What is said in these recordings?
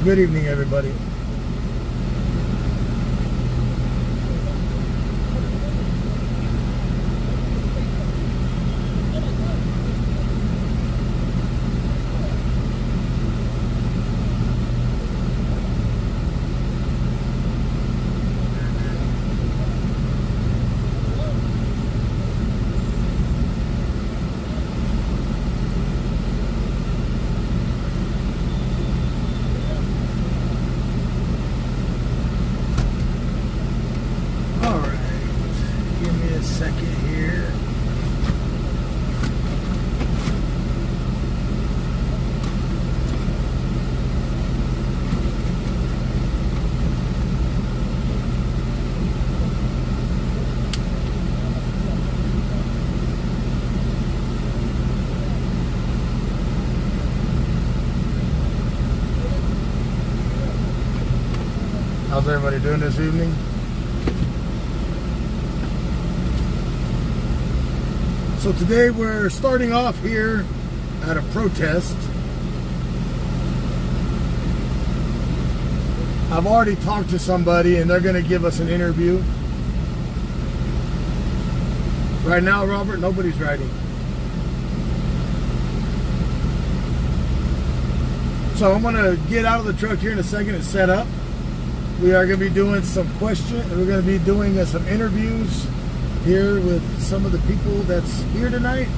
Good evening, everybody. Second here. How's everybody doing this evening? So today we're starting off here at a protest. I've already talked to somebody and they're going to give us an interview. Right now, Robert, nobody's writing. So I'm going to get out of the truck here in a second and set up. We are going to be doing some questions. We're going to be doing some interviews here with some of the people that's here tonight.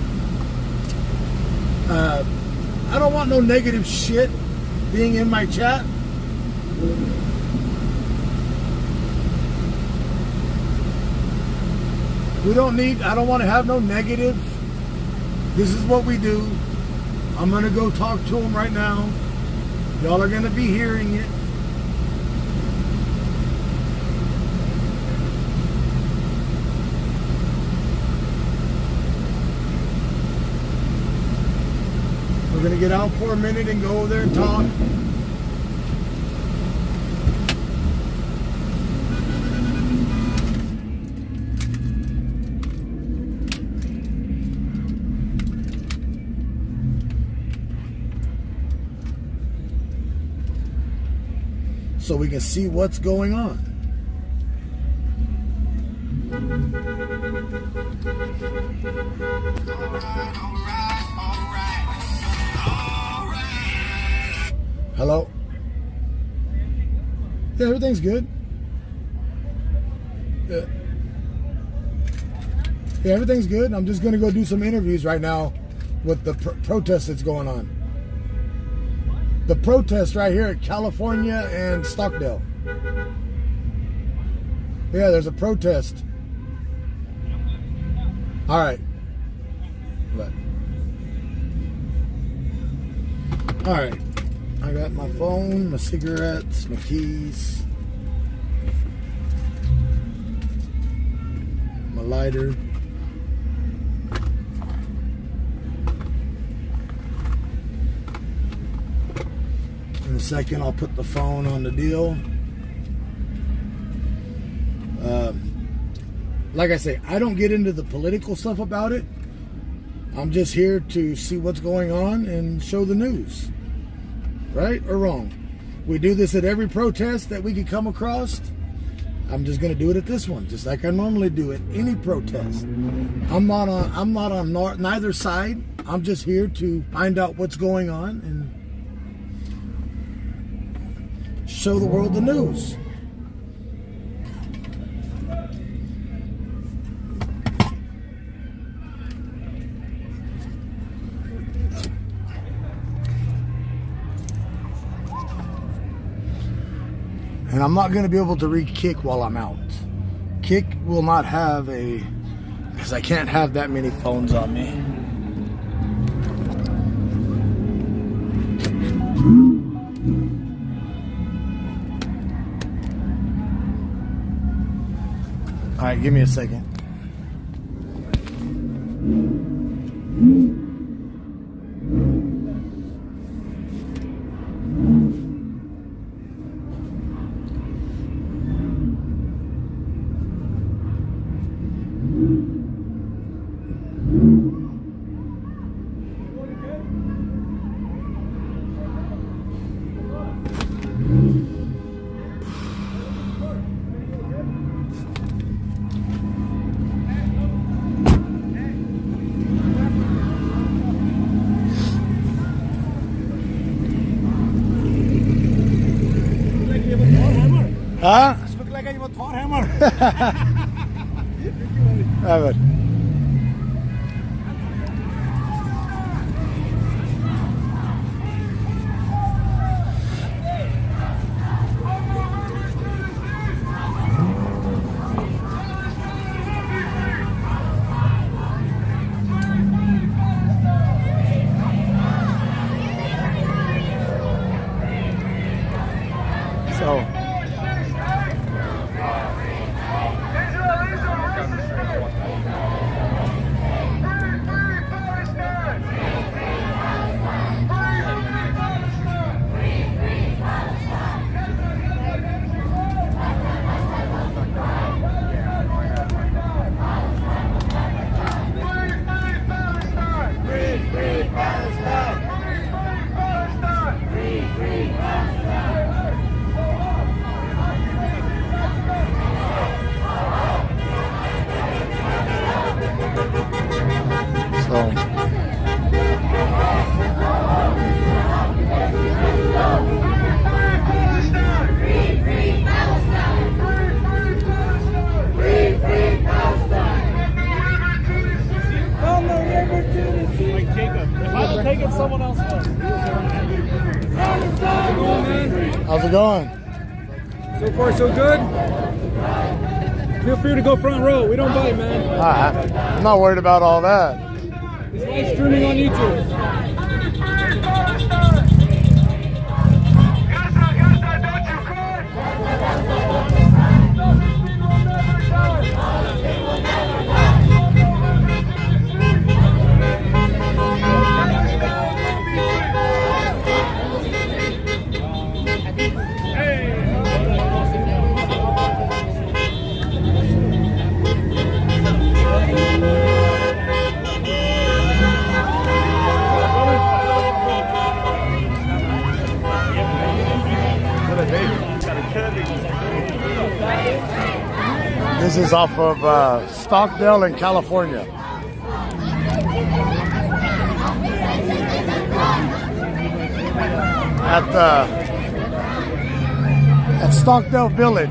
I don't want no negative shit being in my chat. I don't want to have no negative. This is what we do. I'm going to go talk to them right now. Y'all are going to be hearing it. We're going to get out for a minute and go over there and talk. So we can see what's going on. Hello? Yeah, everything's good. Yeah, everything's good. I'm just going to go do some interviews right now with the protest that's going on. The protest right here at California and Stockdale. Yeah, there's a protest. All right. But, all right. I got my phone, my cigarettes, my keys, my lighter. In a second, I'll put the phone on the deal. Like I say, I don't get into the political stuff about it. I'm just here to see what's going on and show the news. Right or wrong? We do this at every protest that we can come across. I'm just going to do it at this one, just like I normally do at any protest. I'm not on neither side. I'm just here to find out what's going on and show the world the news. And I'm not going to be able to read Kick while I'm out. Kick will not have because I can't have that many phones on me. All right, give me a second. Huh? Look like I was Thor hammer. Evet. So Taking someone else. how's it going? So far, so good. Feel free to go front row. We don't bite, man. I'm not worried about all that. It's live streaming on YouTube. This is off of Stockdale in California. At Stockdale Village.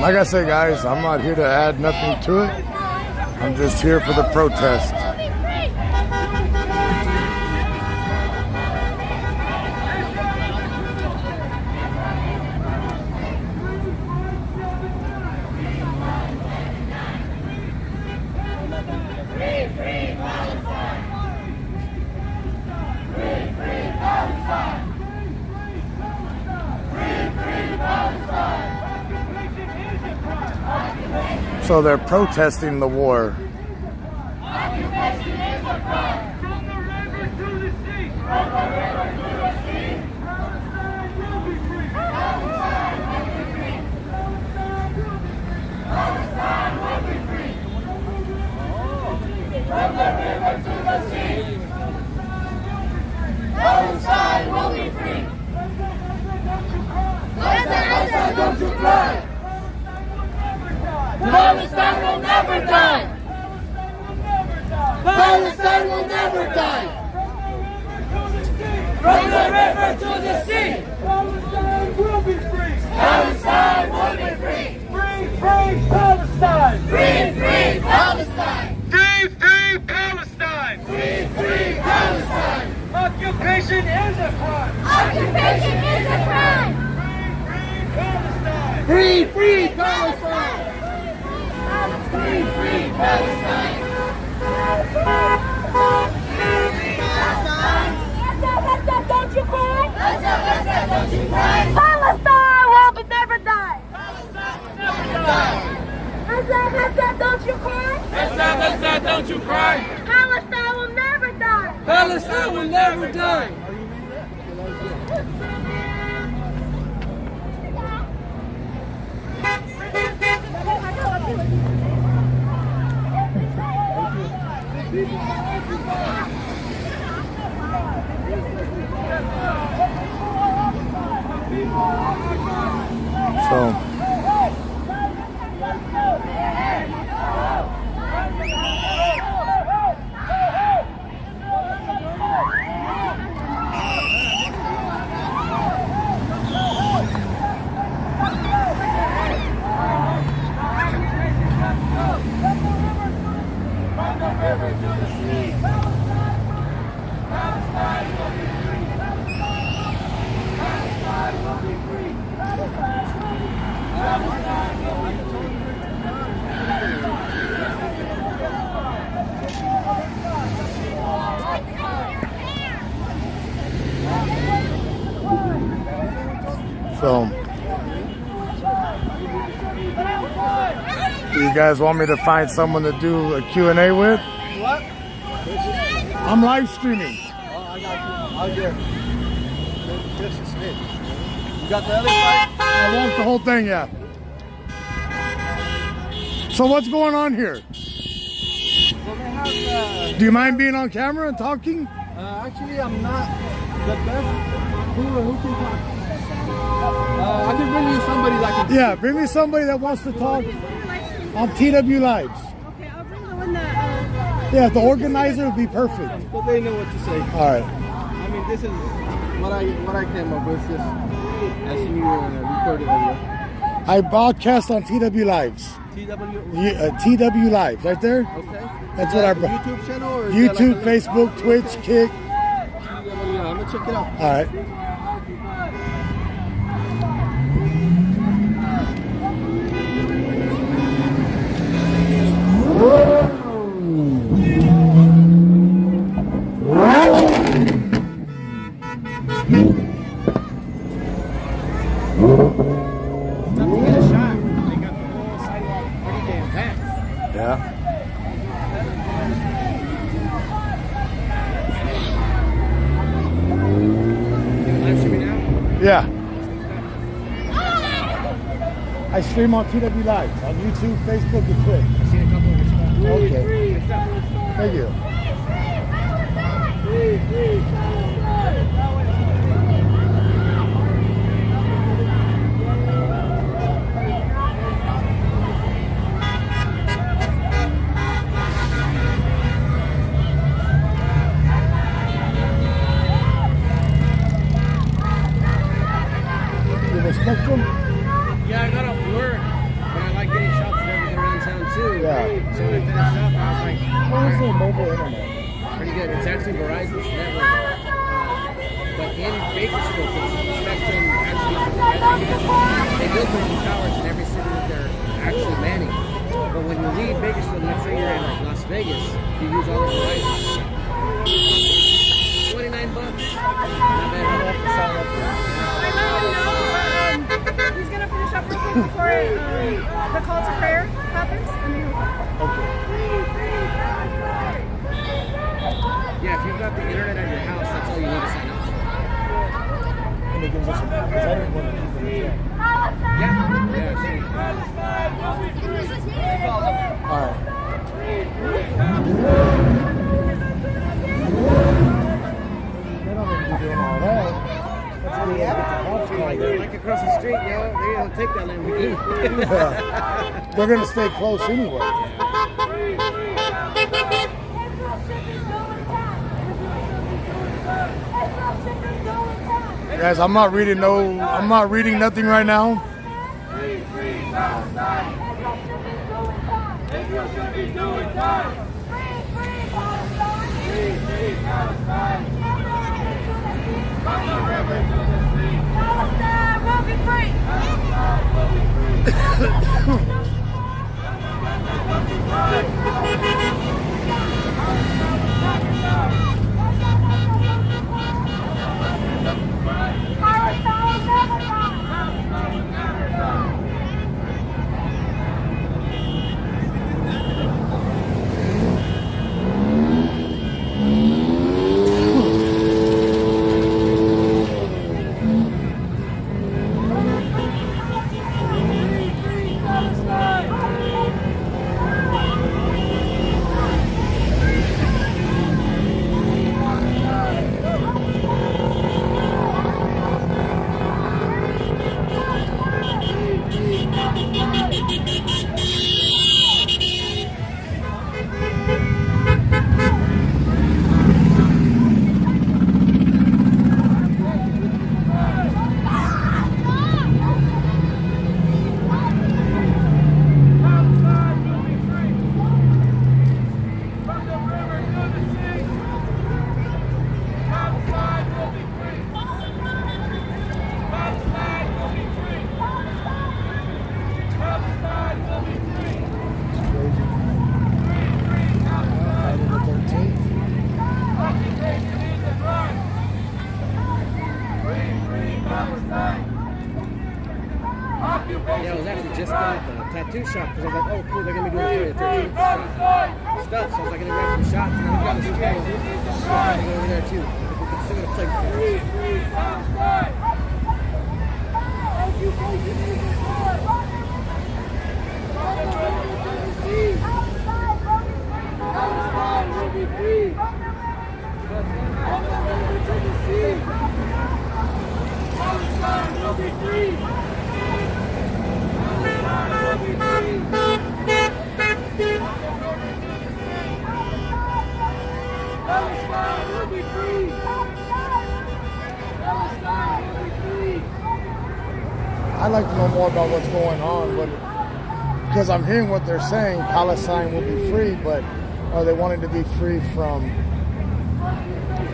Like I say, guys, I'm not here to add nothing to it. I'm just here for the protest. So they're protesting the war. Occupation is a crime. From the river to the sea. From the river to the sea. Palestine will be free. Palestine will be free. Palestine will be free. From the river to the sea. Palestine will be free. Gaza, don't you cry. Palestine will never die. Palestine will never die. From the river to the sea. Palestine will be free. Palestine will be free. Free, free Palestine. Free, free Palestine. Free, free Palestine. Free, free Palestine. Occupation is a crime. Occupation is a crime. Free, free Palestine. Free, free Palestine. Don't you cry? Don't you cry? Palestine will never die. Palestine will never die. Don't you cry? Don't you cry? Palestine will never die. Palestine will never die. So do you guys want me to find someone to do a Q&A with? What? I'm live streaming. Oh, I got you. I'll get You got the other side? I want the whole thing, yeah. So what's going on here? Well, they have, Do you mind being on camera and talking? actually, I'm not the best. Who can talk? I can bring you somebody that can. Yeah, bring me somebody that wants to talk on TW Lives. Okay, I'll bring the one that. Yeah, the organizer would be perfect. But they know what to say. All right. I mean, this is what I came up with. Just as you recorded earlier. I broadcast on TW Lives. TW Lives, right there. Okay. That's Is what that I a YouTube channel or is YouTube, that like a Facebook, Twitch, Kick. I'm gonna check it out. All right. Yeah. Yeah. I stream on TW Live on YouTube, Facebook, and Twitch. I've seen a couple of responses. Okay. Thank you. Spectrum? Yeah, I got off work, but I like getting shots of everything around town too. Yeah. So when I finished up, I was like, What is the mobile internet? pretty good. It's actually Verizon's network. But in Bakersfield, since Spectrum actually is Verizon, they build those towers in every city that they're actually manning. But when you leave Bakersfield, let's say you're in like Las Vegas, you use all the Verizon. $29. Not bad. I let him know. He's gonna finish up real quick. before the call to prayer happens, and then he'll come. Okay. Yeah, if you've got the internet at your house, that's all you need to sign up for. And it gives us because I didn't want to keep them in. Yeah, sure. All right. They don't need to be doing all that. That's good. Get the cops called in. Like across the street, yo, they don't take that Lamborghini. Yeah. They're going to stay close anyway. Guys, I'm not reading nothing right now. Yeah, I was actually just at the tattoo shop because I was like, oh, cool, they're going to be doing the 13th stuff. So I was like, going to grab some shots, and then we got the street. I'm going to go over there too. We're still going to play. Palestine will be free. Palestine will be free. Palestine will be free. Palestine will be free. Palestine will be free. I'd like to know more about what's going on, because I'm hearing what they're saying, Palestine will be free, but are they wanting to be free from?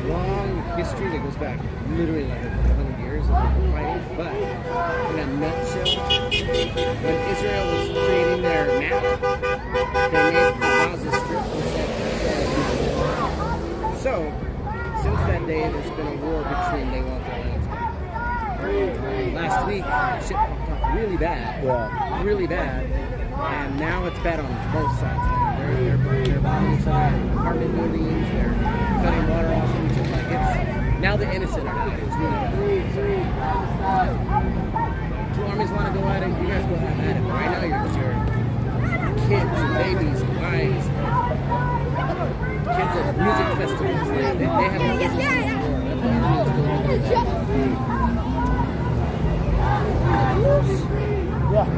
Long history that goes back literally like 100 years of fighting, but in a nutshell, when Israel was creating their map, they made the Gaza Strip and said, so, since that day, there's been a war between they want their lands back. Last week, shit popped off really bad. Yeah. Really bad. And now it's bad on both sides. They're bombing each other in apartment buildings, they're cutting water off to each other. Like now the innocent are dying. It's really bad. Two armies want to go at it, you guys go have at it. But right now you're kids and babies and wives. Kids at music festivals. They have a business in the war. That's what armies do. Yeah.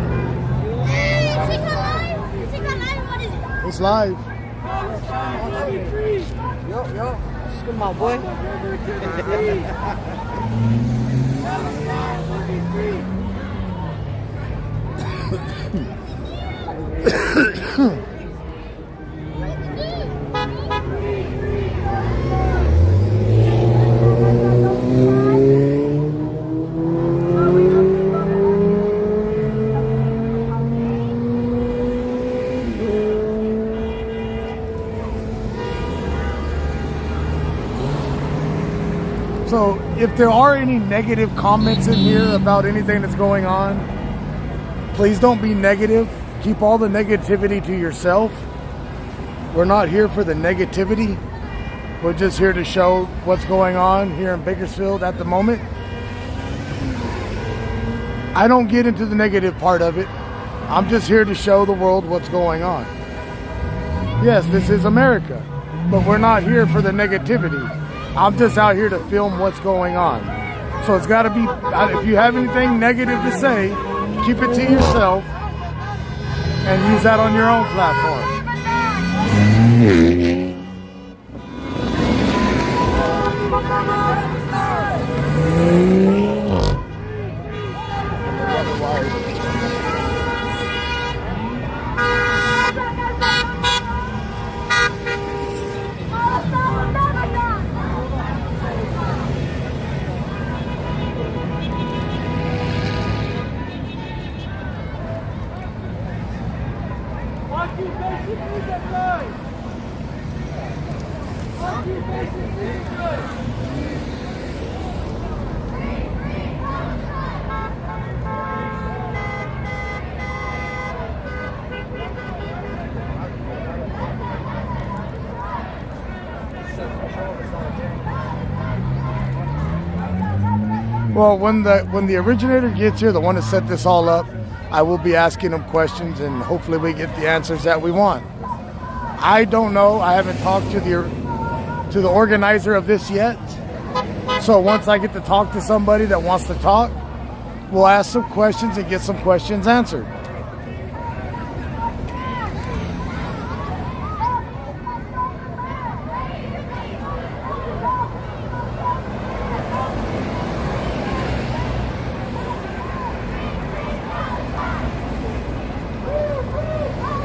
It's live. Yo, it's good, my boy. So if there are any negative comments in here about anything that's going on, Please don't be negative. Keep all the negativity to yourself. We're not here for the negativity. We're just here to show what's going on here in Bakersfield at the moment. I don't get into the negative part of it. I'm just here to show the world what's going on. Yes, this is America, but we're not here for the negativity. I'm just out here to film what's going on. So it's got to be, if you have anything negative to say, keep it to yourself and use that on your own platform. Well, when the originator gets here, the one that set this all up, I will be asking him questions, and hopefully we get the answers that we want. I don't know. I haven't talked to the organizer of this yet. So once I get to talk to somebody that wants to talk, we'll ask some questions and get some questions answered.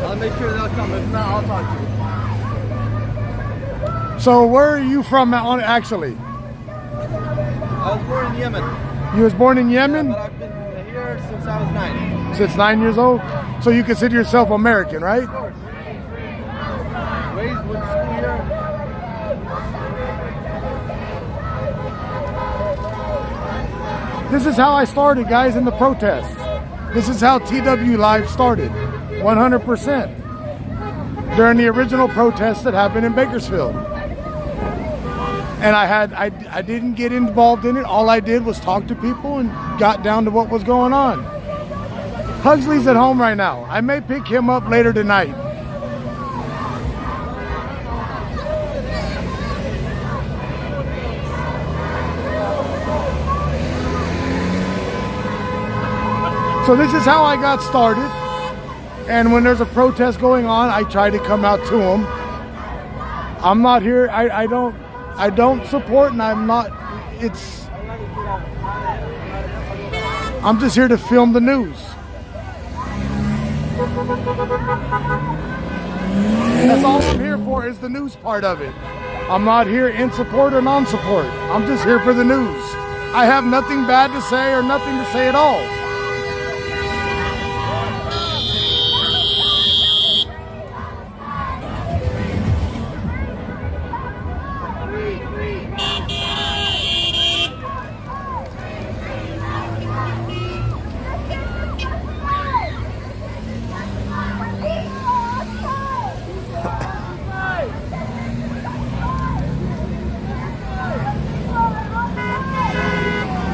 I'll make sure they'll come. If not, I'll talk to you. So where are you from actually? I was born in Yemen, You was born in Yemen? but I've been here since I was 9. Since 9 years old? So you consider yourself American, right? Of course. Raised with school here. This is how I started, guys, in the protests. This is how TW Live started, 100%. During the original protests that happened in Bakersfield. And I didn't get involved in it. All I did was talk to people and got down to what was going on. Hugsley's at home right now. I may pick him up later tonight. So this is how I got started. And when there's a protest going on, I try to come out to them. I'm not here. I don't support, and I'm just here to film the news. That's all I'm here for, is the news part of it. I'm not here in support or non-support. I'm just here for the news. I have nothing bad to say or nothing to say at all.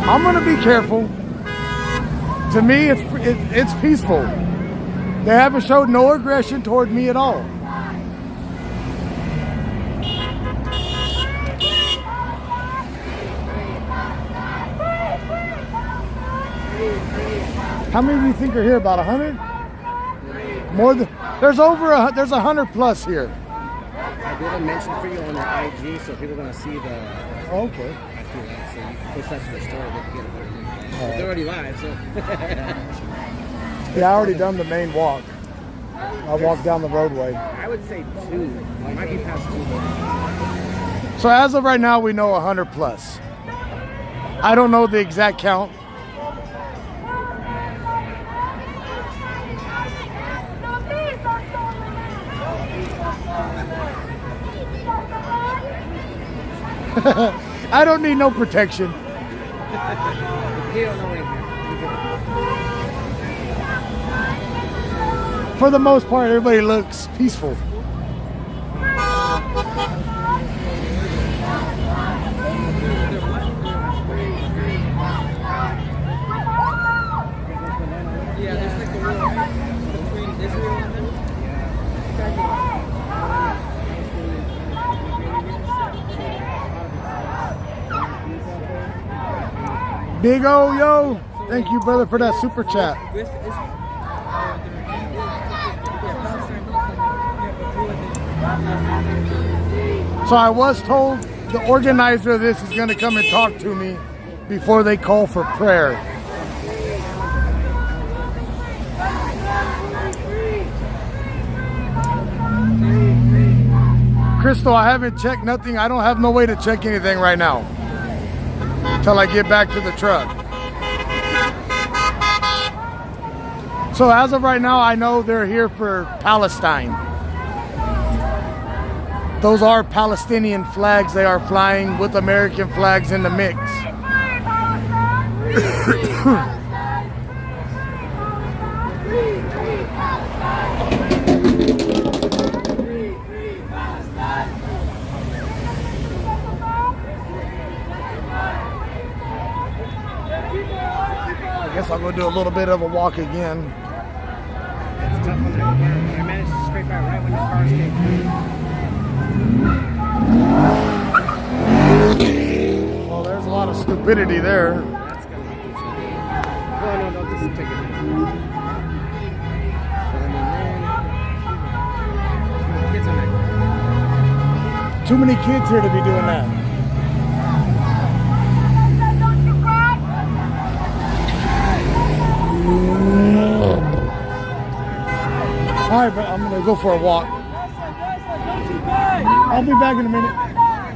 I'm gonna be careful. To me, it's peaceful. They haven't showed no aggression toward me at all. How many do you think are here? About 100? More than there's 100 plus here. I did a mention for you on their IG, so people are gonna see the. Oh, okay. After that, so you can push that to the story. They can get it. They're already live, so. Yeah, I already done the main walk. I walked down the roadway. I would say 2. It might be past 2. So as of right now, we know 100 plus. I don't know the exact count. I don't need no protection. You don't know anything. for the most part, everybody looks peaceful. Yeah, there's like the war between Israel and them. Big O, yo. Thank you, brother, for that super chat. So I was told the organizer of this is going to come and talk to me before they call for prayer. Crystal, I haven't checked nothing. I don't have no way to check anything right now until I get back to the truck. So as of right now, I know they're here for Palestine. Those are Palestinian flags. They are flying with American flags in the mix. I guess I'll go do a little bit of a walk again. It's tough when I managed to scrape out right when the cars came through. Well, there's a lot of stupidity there. That's gonna be too shitty. Well, no, don't just take it. Kids on there. Too many kids here to be doing that. All right, but I'm gonna go for a walk. I'll be back in a minute.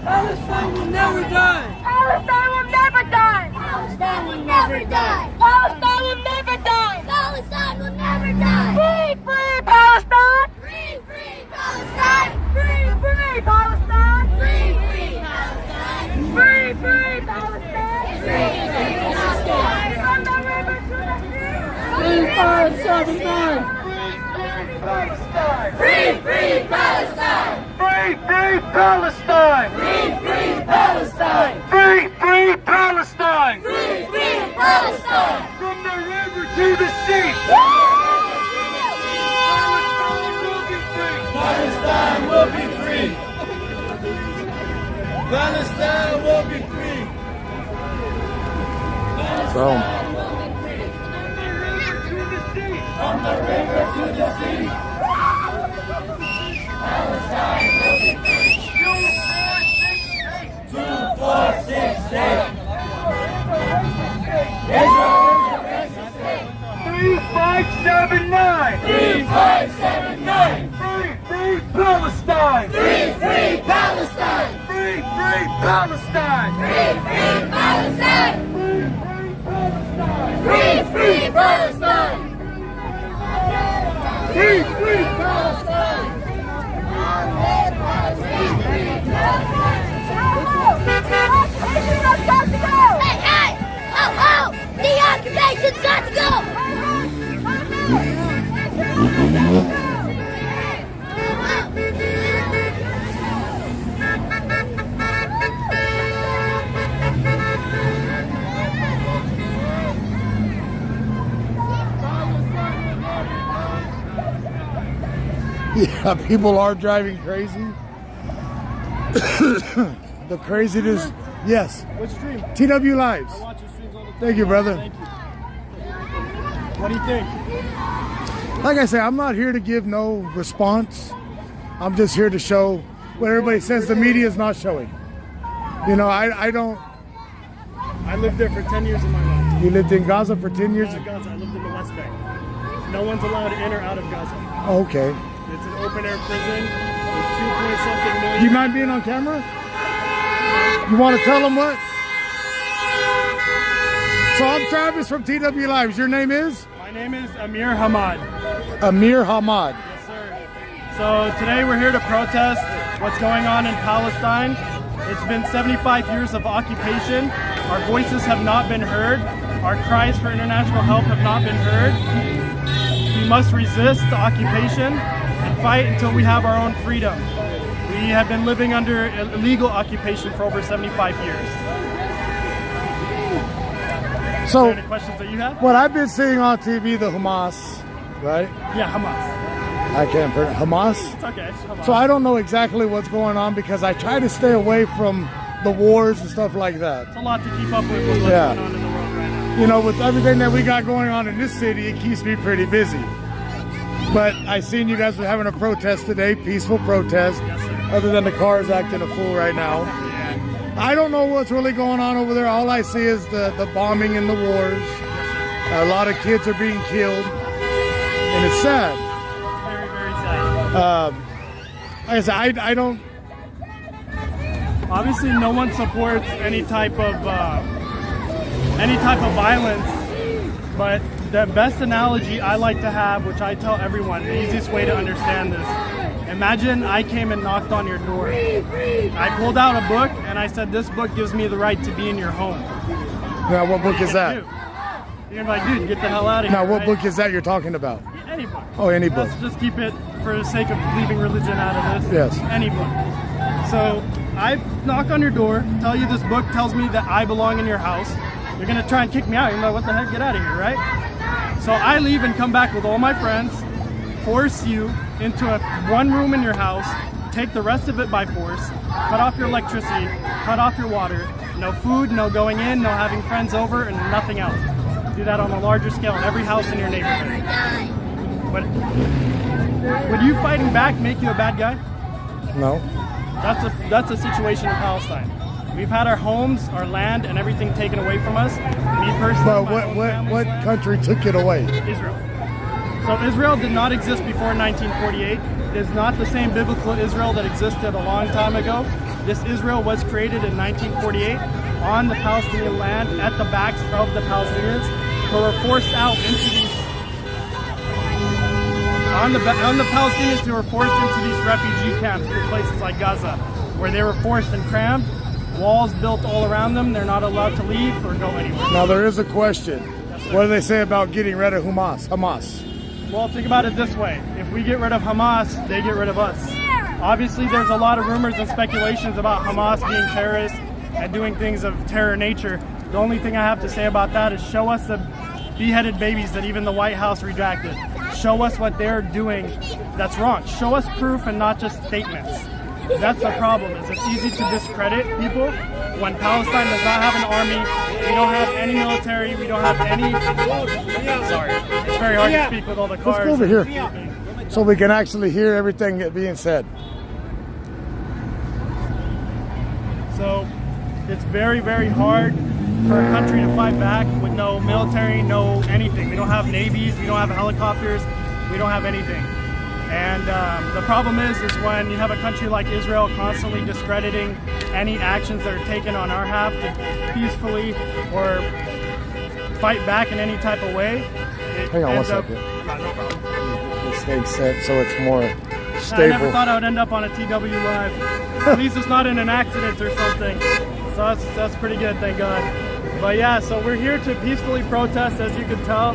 Palestine will never die. Palestine will never die. Palestine will never die. Palestine will never die. Palestine will never die. Free, free Palestine. Free, free Palestine. Free, free Palestine. Free, free Palestine. Free, free Palestine. Free, free Palestine. From the river to the sea. 3579. Free, free Palestine. Free, free Palestine. Free, free Palestine. Free, free Palestine. Free, free Palestine. From the river to the sea. Palestine will be free. Palestine will be free. So, From the river to the sea. Palestine will be free. 2468. 3579. 3579. Free, free Palestine. Free, free Palestine. Free, free Palestine. Free, free Palestine. Free, free Free, free Palestine. Palestine. Free, free Palestine. Hey, hey! Oh, oh! The occupation's got to go! yeah, people are driving crazy. The craziness. Yes. Which stream? TW Lives. I watch your streams all the time. Thank you, brother. Thank you. What do you think? Like I say, I'm not here to give no response. I'm just here to show what everybody says the media is not showing. You know, I don't. I lived there for 10 years of my life. You lived in Gaza for 10 years? Out of Gaza. I lived in the West Bank. No one's allowed in or out of Gaza. Okay. It's an open air prison with 2.something Do million. you mind being on camera? You want to tell them what? So I'm Travis from TW Lives. Your name is? My name is Amir Hamad. Amir Hamad. Yes, sir. So today we're here to protest what's going on in Palestine. It's been 75 years of occupation. Our voices have not been heard. Our cries for international help have not been heard. we must resist the occupation and fight until we have our own freedom. We have been living under illegal occupation for over 75 years. So, Any questions that you have? what I've been seeing on TV, the Hamas, right? Yeah, Hamas. I can't pronounce Hamas. It's okay. It's Hamas. So I don't know exactly what's going on because I try to stay away from the wars and stuff like that. It's a lot to keep up with what's Yeah. going on in the world right now. You know, with everything that we got going on in this city, it keeps me pretty busy. But I seen you guys were having a protest today, peaceful protest, Yes, sir. other than the cars acting a fool right now. I don't know what's really going on over there. All I see is the bombing and the wars. A lot of kids are being killed, and it's sad. Very, very sad. Like I said, I don't. Obviously, no one supports any type of violence. But the best analogy I like to have, which I tell everyone, the easiest way to understand this. Imagine I came and knocked on your door. I pulled out a book and I said, "This book gives me the right to be in your home." Now, what book is that? You're gonna be like, "Dude, get the hell out of here." Now, what right? book is that you're talking about? Any book. Oh, any book. Let's just keep it for the sake of leaving religion out of this. Yes. Any book. So I knock on your door, tell you this book tells me that I belong in your house. You're gonna try and kick me out. You're like, "What the heck? Get out of here," right? So I leave and come back with all my friends, force you into one room in your house, take the rest of it by force, cut off your electricity, cut off your water, no food, no going in, no having friends over, and nothing else. Do that on a larger scale in every house in your neighborhood. But would you fighting back make you a bad guy? No. That's a situation in Palestine. We've had our homes, our land, and everything taken away from us. Me personally, But my own what family's land, country took it away? Israel. So Israel did not exist before 1948. It is not the same biblical Israel that existed a long time ago. This Israel was created in 1948 on the Palestinian land at the backs of the Palestinians who were forced out into these on the Palestinians who were forced into these refugee camps in places like Gaza, where they were forced and crammed, walls built all around them. They're not allowed to leave or go anywhere. Now there is a question. Yes, sir. What do they say about getting rid of Hamas? Well, think about it this way. If we get rid of Hamas, they get rid of us. Obviously, there's a lot of rumors and speculations about Hamas being terrorists and doing things of terror nature. The only thing I have to say about that is show us the beheaded babies that even the White House redacted. Show us what they're doing that's wrong. Show us proof and not just statements. That's the problem, is it's easy to discredit people when Palestine does not have an army, we don't have any military, we don't have any... Sorry, it's very hard to speak with all the cars. Let's go over here so we can actually hear everything being said. So it's very, very hard for a country to fight back with no military, no anything. We don't have navies, we don't have helicopters, we don't have anything. And the problem is when you have a country like Israel constantly discrediting any actions that are taken on our half to peacefully or fight back in any type of way. Hang on one second. No problem. This thing's set so it's more I stable. never thought I would end up on a TW Live. At least it's not in an accident or something. So that's pretty good, thank God. But yeah, so we're here to peacefully protest, as you can tell.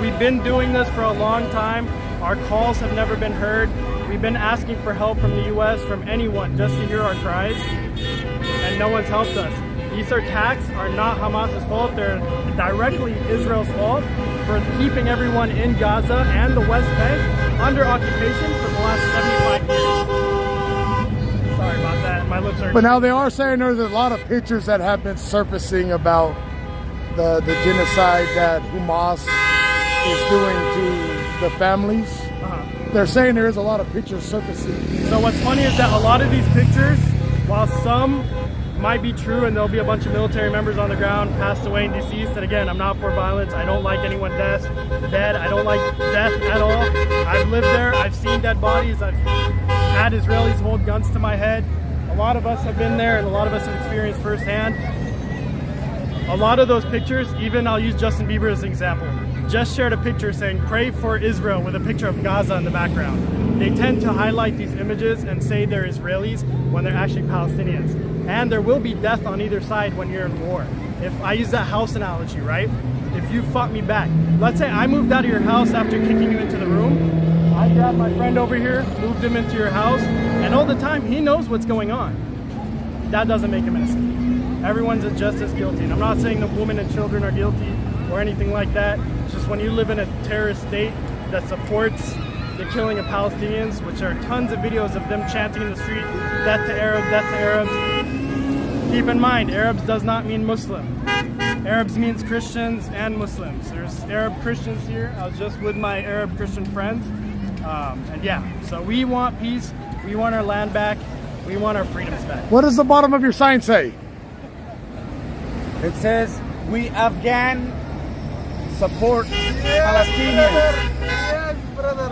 We've been doing this for a long time. Our calls have never been heard. We've been asking for help from the US, from anyone, just to hear our cries. And no one's helped us. These attacks are not Hamas's fault. They're directly Israel's fault for keeping everyone in Gaza and the West Bank under occupation for the last 75 years. Sorry about that. My lips are... But now they are saying there's a lot of pictures that have been surfacing about the genocide that Hamas is doing to the families. They're saying there is a lot of pictures surfacing. So what's funny is that a lot of these pictures, while some might be true and there'll be a bunch of military members on the ground passed away and deceased, and again, I'm not for violence. I don't like anyone dead. I don't like death at all. I've lived there. I've seen dead bodies. I've had Israelis hold guns to my head. A lot of us have been there and a lot of us have experienced firsthand. A lot of those pictures, even I'll use Justin Bieber as an example, just shared a picture saying pray for Israel with a picture of Gaza in the background. They tend to highlight these images and say they're Israelis when they're actually Palestinians. And there will be death on either side when you're in war. If I use that house analogy, right? if you fought me back. Let's say I moved out of your house after kicking you into the room. I grabbed my friend over here, moved him into your house, and all the time he knows what's going on. That doesn't make him innocent. Everyone's just as guilty. And I'm not saying the women and children are guilty or anything like that. It's just when you live in a terrorist state that supports the killing of Palestinians, which are tons of videos of them chanting in the street, death to Arabs, death to Arabs. Keep in mind, Arabs does not mean Muslim. Arabs means Christians and Muslims. There's Arab Christians here. I was just with my Arab Christian friends. And yeah, so we want peace. We want our land back. We want our freedoms back. What does the bottom of your sign say? It says, we Afghan support Palestinians. Yes, brother.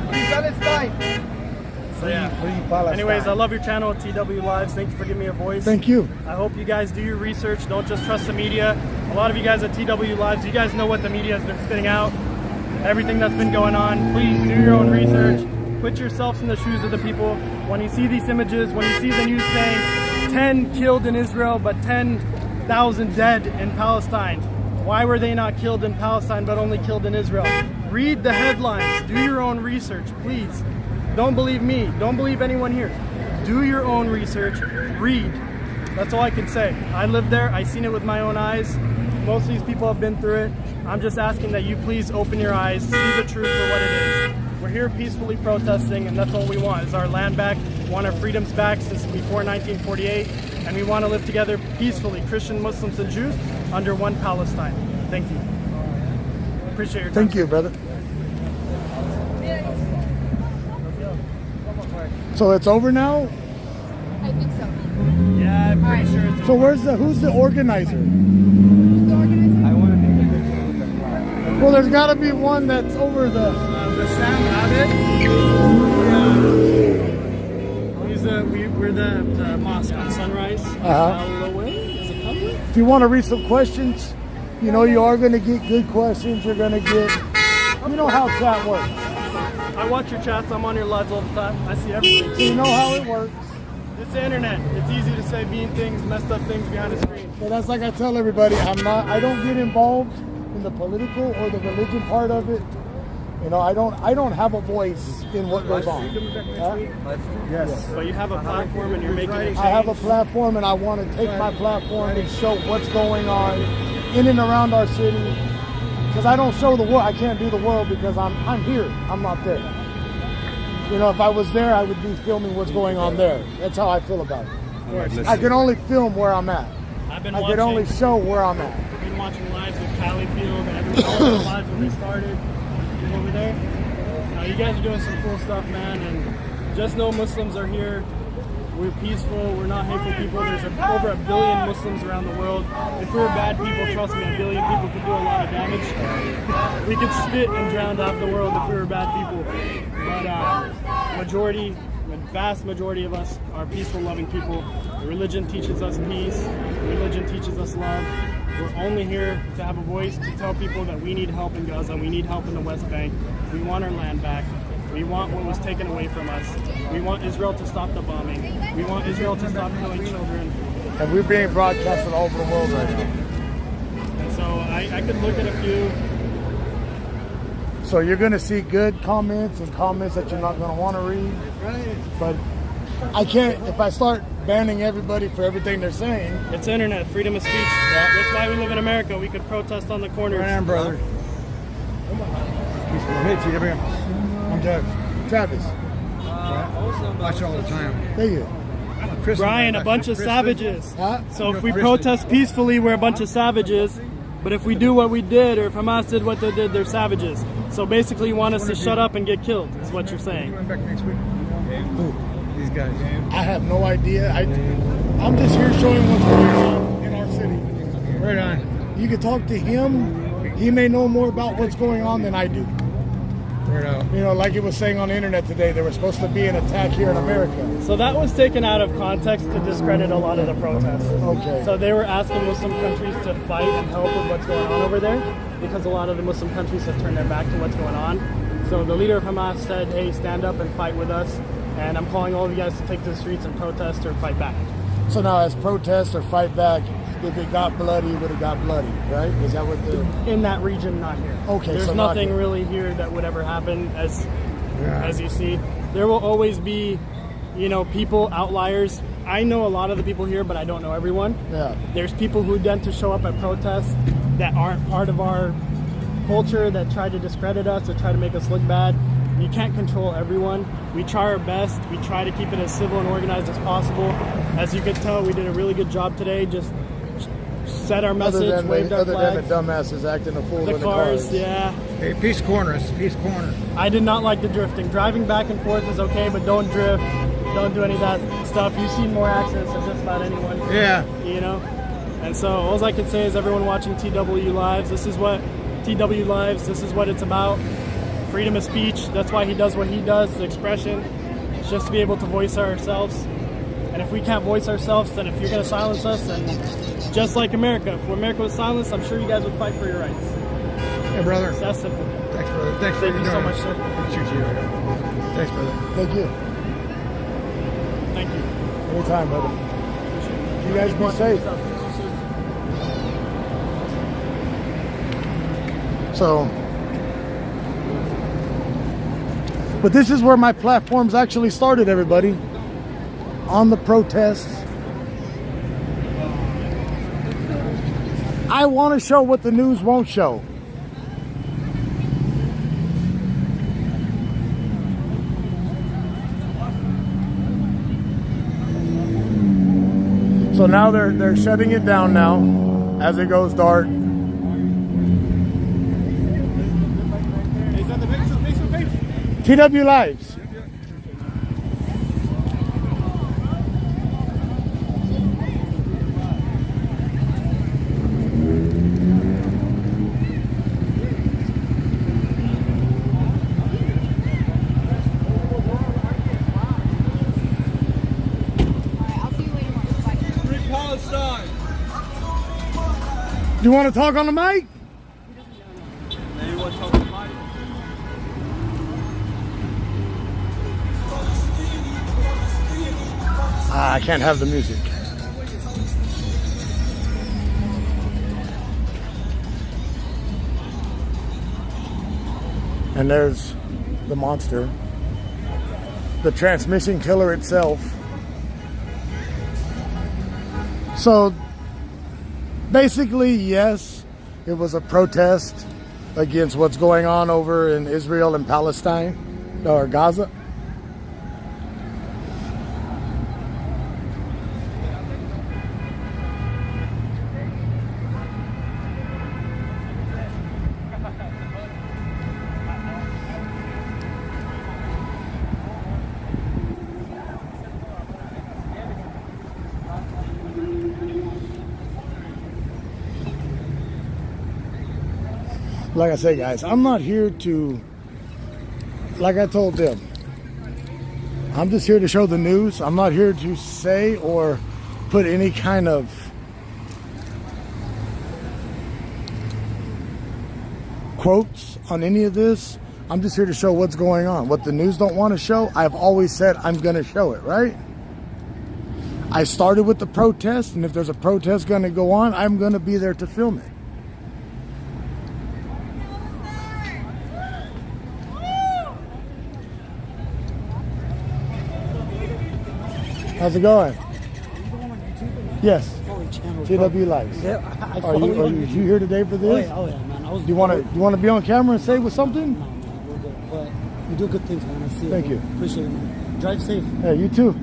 Free Palestine. So yeah. Free Palestine. Anyways, I love your channel, TW Lives. Thank you for giving me a voice. Thank you. I hope you guys do your research. Don't just trust the media. A lot of you guys at TW Lives, you guys know what the media has been spitting out. Everything that's been going on. Please do your own research. Put yourselves in the shoes of the people. When you see these images, when you see the news saying 10 killed in Israel, but 10,000 dead in Palestine. Why were they not killed in Palestine, but only killed in Israel? Read the headlines. Do your own research, please. Don't believe me. Don't believe anyone here. Do your own research. Read. That's all I can say. I lived there. I seen it with my own eyes. Most of these people have been through it. I'm just asking that you please open your eyes, see the truth for what it is. We're here peacefully protesting, and that's all we want, is our land back. We want our freedoms back since before 1948, and we want to live together peacefully, Christian, Muslims, and Jews, under one Palestine. Thank you. Appreciate your time. Thank you, brother. So it's over now? I think so. Yeah, I'm pretty sure it's... So who's the organizer? Who's the organizer? I want to take a picture with the flag. Well, there's got to be one that's over the Sam Abbott. We're the mosque on Sunrise. Is it Cutler? If you want to read some questions, you know you are going to get good questions. You're going to get, you know how chat works. I watch your chats. I'm on your lives all the time. I see everything. So you know how it works. It's the internet. It's easy to say mean things, messed up things behind the screen. So that's like I tell everybody, I don't get involved in the political or the religion part of it. You know, I don't have a voice in what goes on. Yes. But you have a platform and you're making a change. I have a platform and I want to take my platform and show what's going on in and around our city. Because I don't show the world. I can't do the world because I'm here. I'm not there. You know, if I was there, I would be filming what's going on there. That's how I feel about it. I can only film where I'm at. I can only show where I'm at. I've been watching lives with Bakersfield and everyone lives when they started. Over there. You guys are doing some cool stuff, man, and just know Muslims are here. We're peaceful, we're not hateful people. There's over 1 billion Muslims around the world. If we were bad people, trust me, 1 billion people could do a lot of damage. We could spit and drown half the world if we were bad people. But vast majority of us are peaceful, loving people. Religion teaches us peace. Religion teaches us love. We're only here to have a voice to tell people that we need help in Gaza, we need help in the West Bank. We want our land back. We want what was taken away from us. We want Israel to stop the bombing. We want Israel to stop killing children. And we're being broadcasted all over the world right now. And so I could look at a few. So you're going to see good comments and comments that you're not going to want to read. But I can't, if I start banning everybody for everything they're saying. It's internet, freedom of speech. Yeah. That's why we live in America. We could protest on the corners. Right on, brother. I'm Travis. Watch all the time. Thank you. Brian, a bunch of savages. Huh? So if we protest peacefully, we're a bunch of savages. But if we do what we did, or if Hamas did what they did, they're savages. So basically you want us to shut up and get killed, is what you're saying. Back next week. These guys. I have no idea. I'm just here showing what's going on in our city. Right on. You can talk to him. He may know more about what's going on than I do. Right on. You know, like it was saying on the internet today, there was supposed to be an attack here in America. So that was taken out of context to discredit a lot of the protests. Okay. So they were asking Muslim countries to fight and help with what's going on over there, because a lot of the Muslim countries have turned their back to what's going on. So the leader of Hamas said, hey, stand up and fight with us. And I'm calling all of you guys to take to the streets and protest or fight back. So now as protest or fight back, if it got bloody, it would have got bloody, right? Is that what the... In that region, not here. Okay, there's so not nothing here. really here that would ever happen, as you see. There will always be, you know, people, outliers. I know a lot of the people here, but I don't know everyone. Yeah. There's people who tend to show up at protests that aren't part of our culture, that try to discredit us, that try to make us look bad. You can't control everyone. We try our best. We try to keep it as civil and organized as possible. As you can tell, we did a really good job today. Just said our message, waved our other flags. than the dumbasses acting a fool The in cars, the cars. yeah. Hey, Peace Corner. It's Peace Corner. I did not like the drifting. Driving back and forth is okay, but don't drift. Don't do any of that stuff. You see more accidents than just about anyone. Yeah. You know? And so all I can say is everyone watching TW Lives, this is what TW Lives, this is what it's about. Freedom of speech. That's why he does what he does, the expression. It's just to be able to voice ourselves. And if we can't voice ourselves, then if you're going to silence us, then just like America, if America was silenced, I'm sure you guys would fight for your rights. Hey, brother. It's that simple. Thanks, brother. Thanks Thank for you so much, sir. Shoot you. Thanks, brother. Thank you. Thank you. Anytime, brother. You guys be safe. So, but this is where my platforms actually started, everybody. On the protests. I want to show what the news won't show. So now they're shutting it down now as it goes dark. Is that the Facebook page? TW Lives. Do you want to talk on the mic? I can't have the music. And there's the monster, the transmission killer itself. So basically, yes, it was a protest against what's going on over in Israel and Palestine, or Gaza. Like I say, guys, I'm not here to, like I told them, I'm just here to show the news. I'm not here to say or put any kind of quotes on any of this. I'm just here to show what's going on. What the news don't want to show, I've always said I'm going to show it, right? I started with the protest, and if there's a protest going to go on, I'm going to be there to film it. How's it going? Yes. TW Lives. Yeah, I Are follow you here today for this? Oh yeah, man. I was. Do you want to be on camera and say with something? No, we're good. But you do good things, man. I see it. Thank you. Appreciate it, man. Drive safe. Yeah, you too.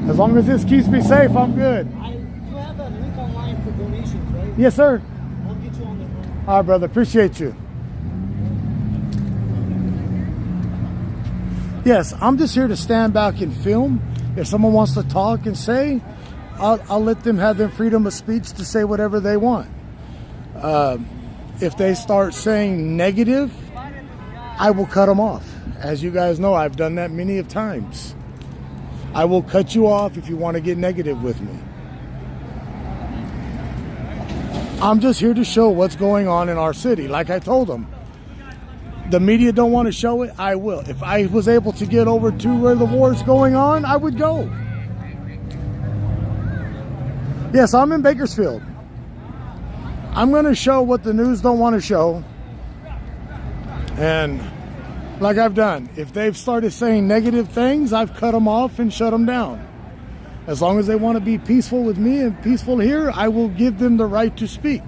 As long as this keeps me safe, I'm good. You have a link online for donations, right? Yes, sir. I'll get you on there, bro. All right, brother. Appreciate you. Yes, I'm just here to stand back and film. If someone wants to talk and say, I'll let them have their freedom of speech to say whatever they want. If they start saying negative, I will cut them off. As you guys know, I've done that many of times. I will cut you off if you want to get negative with me. I'm just here to show what's going on in our city. Like I told them, the media don't want to show it, I will. If I was able to get over to where the war is going on, I would go. Yes, I'm in Bakersfield. I'm going to show what the news don't want to show. And like I've done, if they've started saying negative things, I've cut them off and shut them down. As long as they want to be peaceful with me and peaceful here, I will give them the right to speak.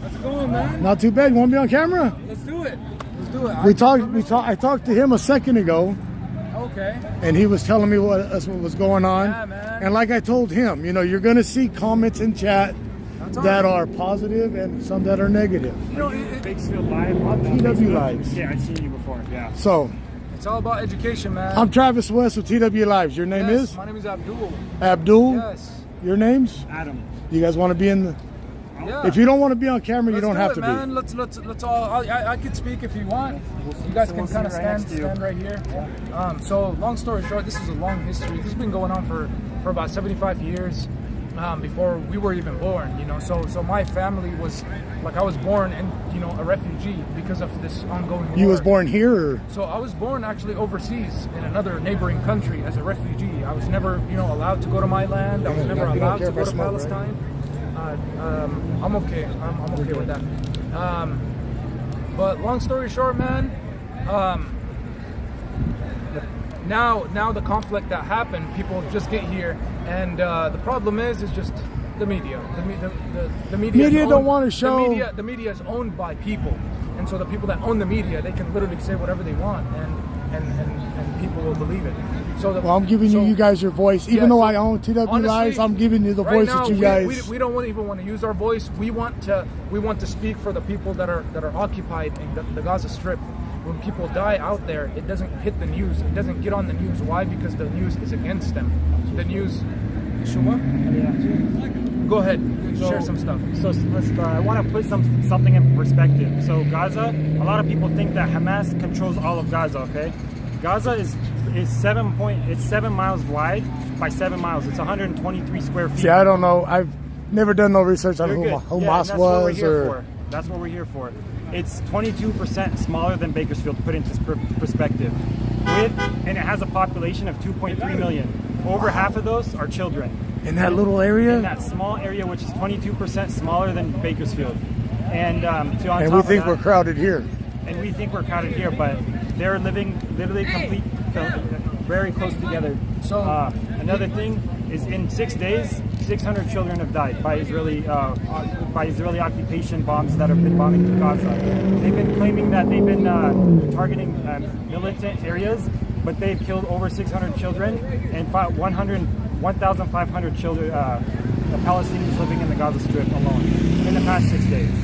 Let's go, man. Not too bad. You want to be on camera? Let's do it. Let's do it. I talked to him a second ago. Okay. And he was telling me what was going on. Yeah, man. And like I told him, you know, you're going to see comments in chat that are positive and some that are negative. You know, Bakersfield Live on TW Lives. Yeah, I've seen you before. Yeah. So it's all about education, man. I'm Travis West with TW Lives. Your name is? My name is Abdul. Abdul? Yes. Your name's? Adam. You guys want to be in the... Yeah. If you don't want to be on camera, you don't have to man. be. Let's all. I could speak if you want. You guys can kind of stand right here. So long story short, this is a long history. This has been going on for about 75 years. Before we were even born, you know. So my family was like, I was born in, you know, a refugee because of this ongoing war. You was born here? Or? So I was born actually overseas in another neighboring country as a refugee. I was never, you know, allowed to go to my land. I was never allowed to go to Palestine. I'm okay. I'm okay with that. But long story short, man, now the conflict that happened, people just get here, and the problem is just the media. The media don't want to show. The media is owned by people, and so the people that own the media, they can literally say whatever they want, and people will believe it. So well, I'm giving you guys your voice, even though I own TW honestly, Lives. I'm giving you the voice that you guys. We don't even want to use our voice. We want to speak for the people that are occupied in the Gaza Strip. When people die out there, it doesn't hit the news. It doesn't get on the news. Why? Because the news is against them. The news. Go ahead. Share some stuff. So let's. I want to put something in perspective. So Gaza, a lot of people think that Hamas controls all of Gaza. Okay, Gaza is 7 miles wide by 7 miles. It's 123 square feet. See, I don't know. I've never done no research on who Hamas was. That's what we're here for. It's 22% smaller than Bakersfield, to put into perspective. And it has a population of 2.3 million. Over half of those are children. In that little area? In that small area, which is 22% smaller than Bakersfield. And we think we're crowded here. And we think we're crowded here, but they're living literally very close together. So another thing is, in 6 days, 600 children have died by Israeli occupation bombs that have been bombing Gaza. They've been claiming that they've been targeting militant areas, but they've killed over 600 children and 1,500 children, the Palestinians living in the Gaza Strip alone in the past 6 days.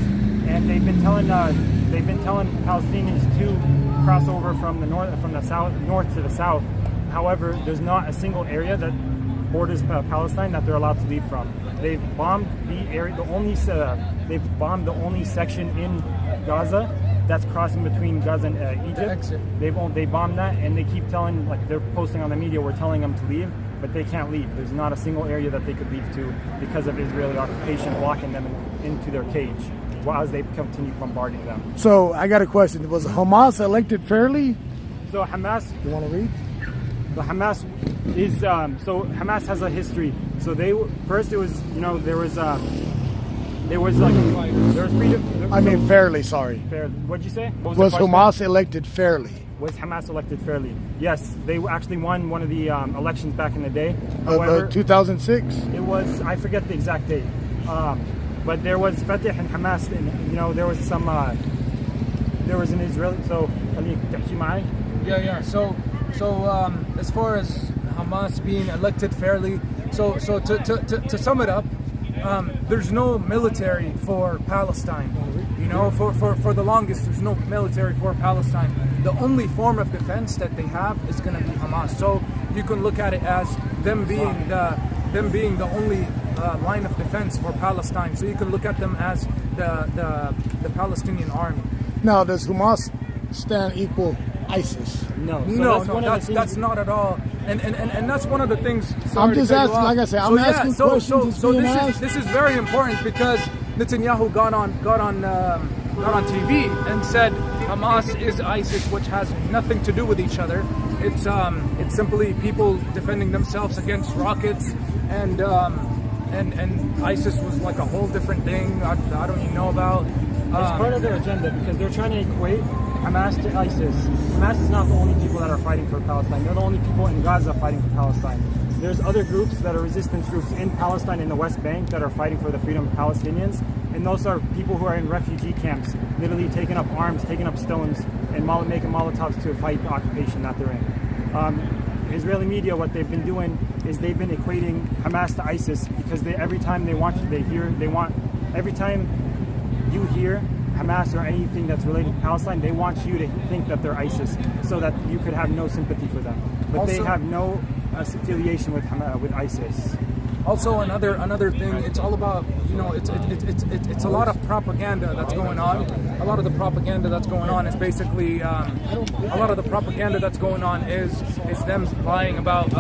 And they've been telling Palestinians to cross over from the north to the south. However, there's not a single area that borders Palestine that they're allowed to leave from. They've bombed the area, they've bombed the only section in Gaza that's crossing between Gaza and Egypt. They bombed that, and they keep telling, like, they're posting on the media, we're telling them to leave, but they can't leave. There's not a single area that they could leave to because of Israeli occupation blocking them into their cage as they continue bombarding them. So I got a question. Was Hamas elected fairly? So Hamas. You want to read? The Hamas is Hamas has a history. So they first, it was, you know, there was freedom. I mean fairly. Sorry. Fair. What'd you say? What was Hamas elected fairly? Was Hamas elected fairly? Yes, they actually won one of the elections back in the day. However, 2006. It was, I forget the exact date. But there was Fatah and Hamas, and, you know, there was an Israeli. So yeah. So as far as Hamas being elected fairly, so to sum it up, there's no military for Palestine. You know, for the longest, there's no military for Palestine. The only form of defense that they have is going to be Hamas. So you can look at it as them being the only line of defense for Palestine. So you can look at them as the Palestinian army. Now, does Hamas stand equal ISIS? No, that's not at all. And that's one of the things. I'm just asking, like I said, I'm asking questions. So this is very important, because Netanyahu got on TV and said Hamas is ISIS, which has nothing to do with each other. It's simply people defending themselves against rockets, and and ISIS was like a whole different thing I don't even know about. It's part of their agenda because they're trying to equate Hamas to ISIS. Hamas is not the only people that are fighting for Palestine. They're the only people in Gaza fighting for Palestine. There's other groups that are resistance groups in Palestine, in the West Bank, that are fighting for the freedom of Palestinians. And those are people who are in refugee camps, literally taking up arms, taking up stones, and making Molotovs to fight the occupation that they're in. Israeli media, what they've been doing is they've been equating Hamas to ISIS because every time every time you hear Hamas or anything that's related to Palestine, they want you to think that they're ISIS so that you could have no sympathy for them. But they have no affiliation with ISIS. Also, another thing, it's all about, it's a lot of propaganda that's going on. A lot of the propaganda that's going on is basically, a lot of the propaganda that's going on is them lying about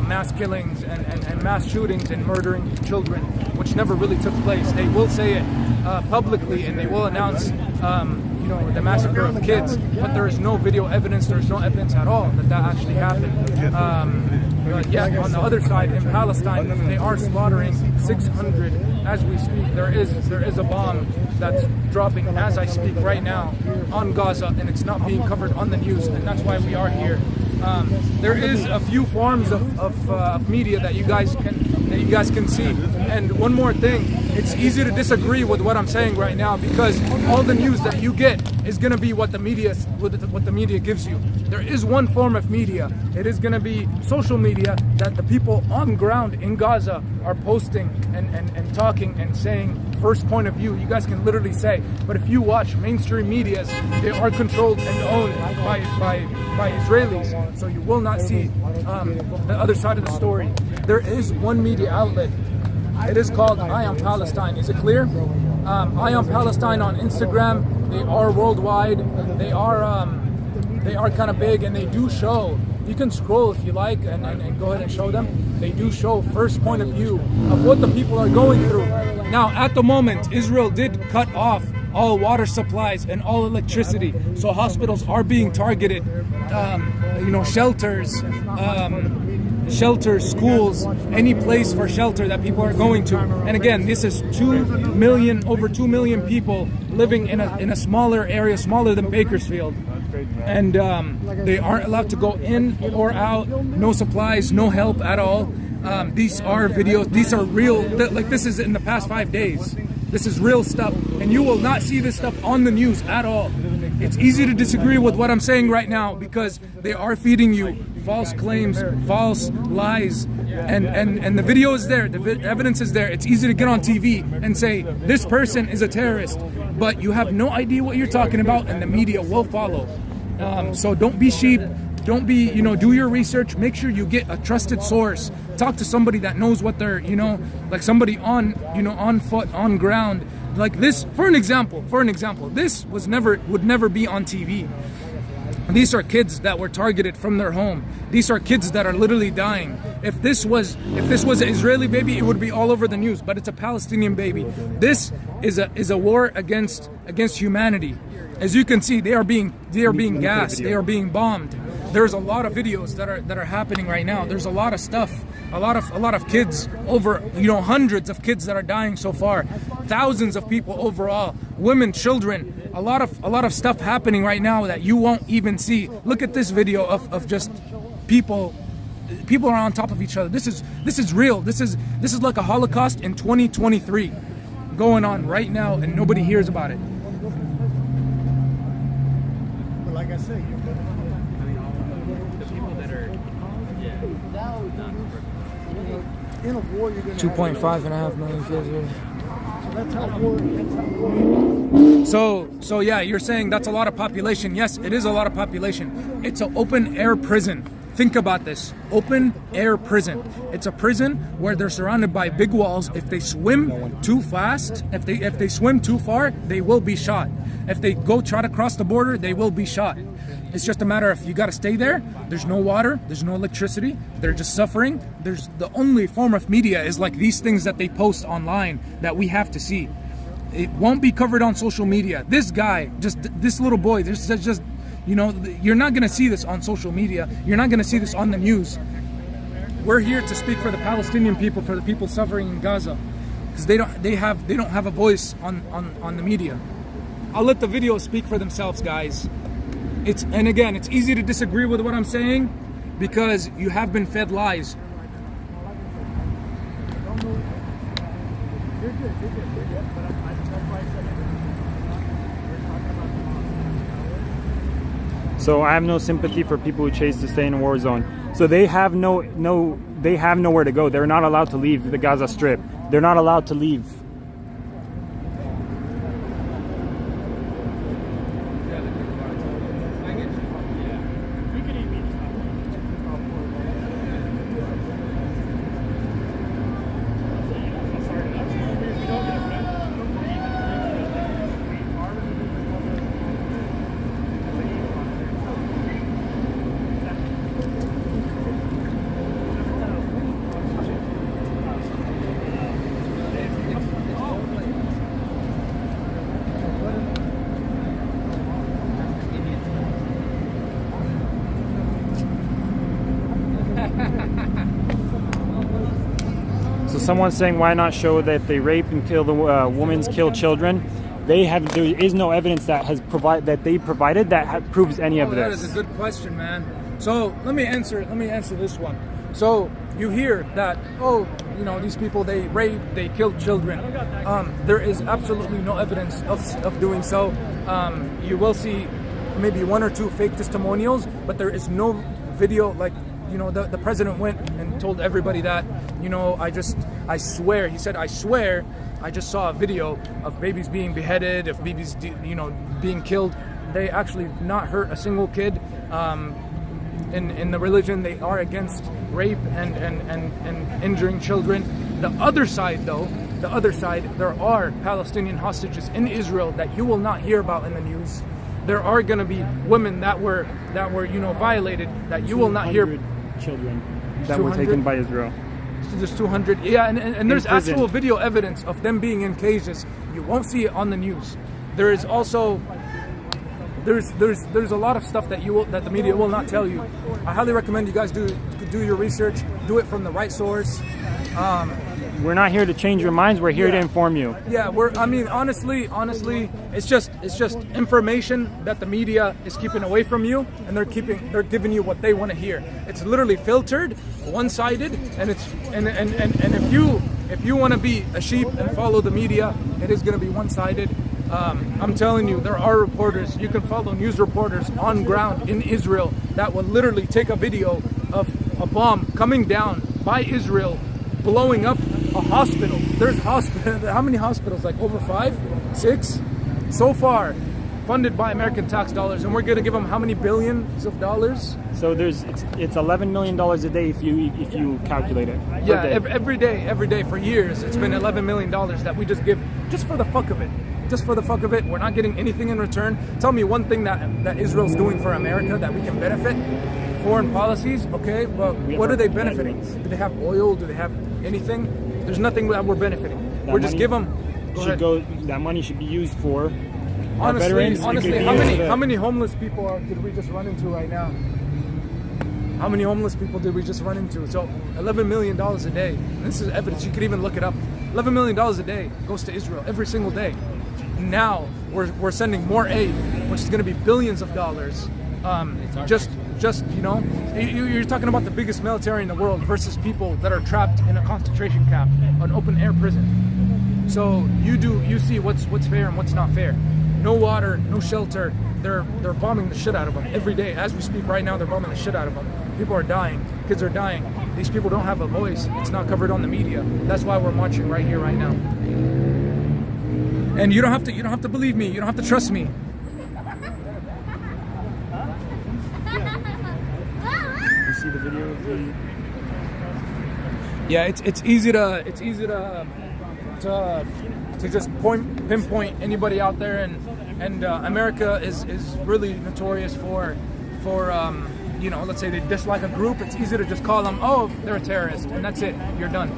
mass killings and mass shootings and murdering children, which never really took place. They will say it publicly and they will announce, the massacre of kids, but there is no video evidence, there is no evidence at all that actually happened. But yeah, on the other side, in Palestine, they are slaughtering 600 as we speak. There is a bomb that's dropping as I speak right now on Gaza, and it's not being covered on the news, and that's why we are here. There is a few forms of media that you guys can see. And one more thing, it's easy to disagree with what I'm saying right now because all the news that you get is going to be what the media gives you. There is one form of media. It is going to be social media that the people on ground in Gaza are posting and talking and saying first point of view. You guys can literally say, but if you watch mainstream medias, they are controlled and owned by Israelis, so you will not see the other side of the story. There is one media outlet. It is called Eye on Palestine. Is it clear? Eye on Palestine on Instagram. They are worldwide. They are kind of big, and they do show. You can scroll if you like and go ahead and show them. They do show first point of view of what the people are going through. Now, at the moment, Israel did cut off all water supplies and all electricity. So hospitals are being targeted, shelters, schools, any place for shelter that people are going to. And again, this is over 2 million people living in a smaller area, smaller than Bakersfield. And they aren't allowed to go in or out, no supplies, no help at all. These are videos, these are real, like this is in the past 5 days. This is real stuff, and you will not see this stuff on the news at all. It's easy to disagree with what I'm saying right now because they are feeding you false claims, false lies, and the video is there, the evidence is there. It's easy to get on TV and say, this person is a terrorist, but you have no idea what you're talking about, and the media will follow. So don't be sheep. Don't be, do your research. Make sure you get a trusted source. Talk to somebody that knows what they're, like somebody on foot, on ground. Like this, for an example, this would never be on TV. These are kids that were targeted from their home. These are kids that are literally dying. If this was an Israeli baby, it would be all over the news, but it's a Palestinian baby. This is a war against humanity. As you can see, they are being gassed, they are being bombed. There's a lot of videos that are happening right now. There's a lot of stuff, a lot of kids, over hundreds of kids that are dying so far, thousands of people overall, women, children, a lot of stuff happening right now that you won't even see. Look at this video of just people are on top of each other. This is real. This is like a Holocaust in 2023 going on right now, and nobody hears about it. But like I said, in a war, you're going to 2.5 million kids. That's how war. So yeah, you're saying that's a lot of population. Yes, it is a lot of population. It's an open air prison. Think about this. Open air prison. It's a prison where they're surrounded by big walls. If they swim too fast, if they swim too far, they will be shot. If they go try to cross the border, they will be shot. It's just a matter of you got to stay there. There's no water. There's no electricity. They're just suffering. There's the only form of media is like these things that they post online that we have to see. It won't be covered on social media. This guy, just this little boy, this is just, you're not going to see this on social media. You're not going to see this on the news. we're here to speak for the Palestinian people, for the people suffering in Gaza, because they don't have a voice on the media. I'll let the videos speak for themselves, guys. And again, it's easy to disagree with what I'm saying because you have been fed lies. So I have no sympathy for people who chase to stay in a war zone. So they have they have nowhere to go. They're not allowed to leave the Gaza Strip. They're not allowed to leave. So someone's saying, why not show that they rape and kill the women, kill children? There is no evidence that they provided that proves any of this. That is a good question, man. So let me answer this one. So you hear that, these people, they rape, they kill children. There is absolutely no evidence of doing so. You will see maybe one or two fake testimonials, but there is no video. Like, the president went and told everybody that, I swear, he said, I swear, I just saw a video of babies being beheaded, of babies, being killed. They actually not hurt a single kid. In the religion, they are against rape and injuring children. The other side, there are Palestinian hostages in Israel that you will not hear about in the news. There are going to be women that were violated that you will not hear. Children that were taken by Israel. There's 200, and there's actual video evidence of them being in cages. You won't see it on the news. There is also there's a lot of stuff that the media will not tell you. I highly recommend you guys do your research, do it from the right source. We're not here to change your minds. We're here to inform you. Yeah, honestly, it's just information that the media is keeping away from you, and they're giving you what they want to hear. It's literally filtered, one-sided, and if you want to be a sheep and follow the media, it is going to be one-sided. I'm telling you, there are reporters. You can follow news reporters on ground in Israel that will literally take a video of a bomb coming down by Israel, blowing up a hospital. There's how many hospitals? Like over 5, 6 so far, funded by American tax dollars, and we're going to give them how many billions of dollars? So it's $11 million a day if you calculate it. Yeah, every day for years it's been $11 million that we just give just for the fuck of it. Just for the fuck of it. We're not getting anything in return. Tell me one thing that Israel's doing for America that we can benefit. Foreign policies, okay, well, what are they benefiting? Do they have oil? Do they have anything? There's nothing that we're benefiting. We're just give them. That money should be used for honestly, veterans. how many homeless people did we just run into right now? How many homeless people did we just run into? So $11 million a day. This is evidence. You could even look it up. $11 million a day goes to Israel every single day. Now we're sending more aid, which is going to be billions of dollars. You're talking about the biggest military in the world versus people that are trapped in a concentration camp, an open air prison. So you see what's fair and what's not fair. No water, no shelter. They're bombing the shit out of them every day. As we speak right now, they're bombing the shit out of them. People are dying. Kids are dying. These people don't have a voice. It's not covered on the media. That's why we're marching right here, right now. And you don't have to believe me. You don't have to trust me. You see the video of the... Yeah, it's easy to just pinpoint anybody out there, and America is really notorious for let's say they dislike a group. It's easy to just call them, oh, they're a terrorist, and that's it. You're done.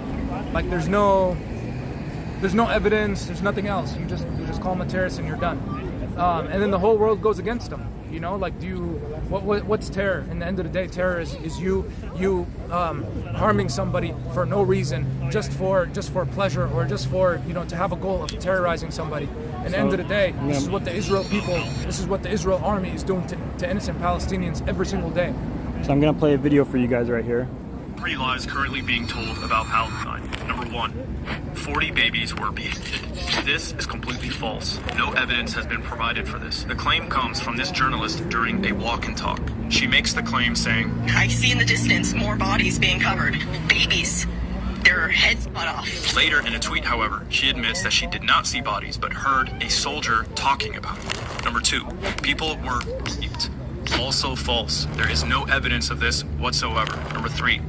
Like there's no evidence. There's nothing else. You just call them a terrorist and you're done. And then the whole world goes against them. Like do What's terror? In the end of the day, terror is you harming somebody for no reason, just for pleasure, or just for to have a goal of terrorizing somebody. In the end of the day, this is what the Israel army is doing to innocent Palestinians every single day. So I'm gonna play a video for you guys right here. 3 lies currently being told about Palestine. Number 1, 40 babies were beheaded. This is completely false. No evidence has been provided for this. The claim comes from this journalist during a walk and talk. She makes the claim saying, I see in the distance more bodies being covered. Babies. Their heads cut off. Later in a tweet, however, she admits that she did not see bodies but heard a soldier talking about it. Number 2, people were raped. Also false. There is no evidence of this whatsoever. Number 3,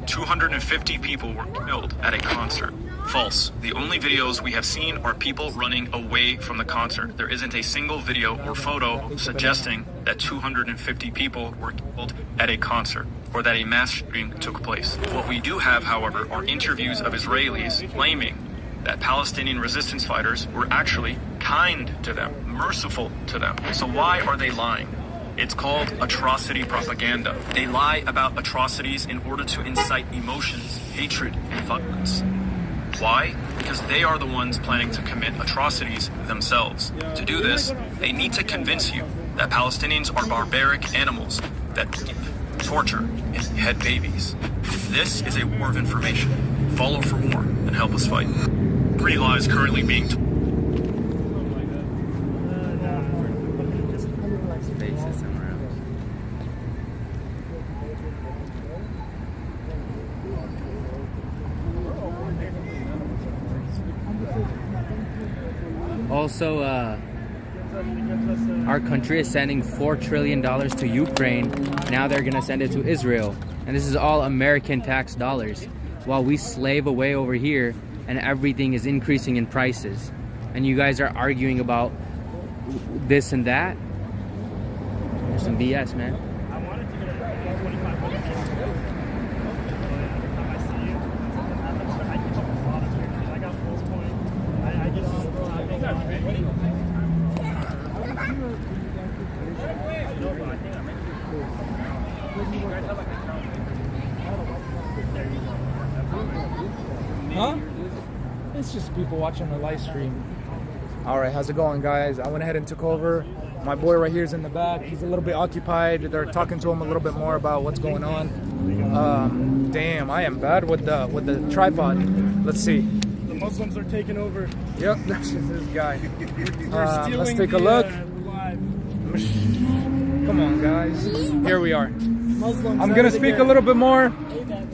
250 people were killed at a concert. False. The only videos we have seen are people running away from the concert. There isn't a single video or photo suggesting that 250 people were killed at a concert or that a mass shooting took place. What we do have, however, are interviews of Israelis claiming that Palestinian resistance fighters were actually kind to them, merciful to them. So why are they lying? It's called atrocity propaganda. They lie about atrocities in order to incite emotions, hatred, and violence. Why? Because they are the ones planning to commit atrocities themselves. To do this, they need to convince you that Palestinians are barbaric animals that rape, torture, and behead babies. This is a war of information. Follow for more and help us fight. 3 lies currently being told. Also, our country is sending $4 trillion to Ukraine. Now they're going to send it to Israel. And this is all American tax dollars. While we slave away over here and everything is increasing in prices. And you guys are arguing about this and that. There's some BS, man. Huh? It's just people watching the live stream. All right, how's it going, guys? I went ahead and took over. My boy right here is in the back. He's a little bit occupied. They're talking to him a little bit more about what's going on. Damn, I am bad with the tripod. Let's see. The Muslims are taking over. Yep, that's just this guy. Let's take a look. Come on, guys. Here we are. I'm gonna speak a little bit more,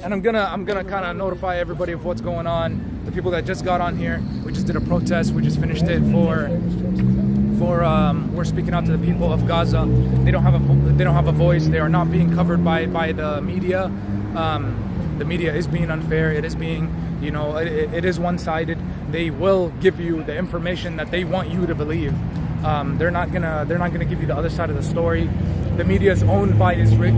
and I'm gonna kind of notify everybody of what's going on. The people that just got on here. We just did a protest. We just finished it for we're speaking out to the people of Gaza. They don't have a voice. They are not being covered by the media. The media is being unfair. It is being, it is one-sided. They will give you the information that they want you to believe. They're not gonna give you the other side of the story. The media is owned by Israel.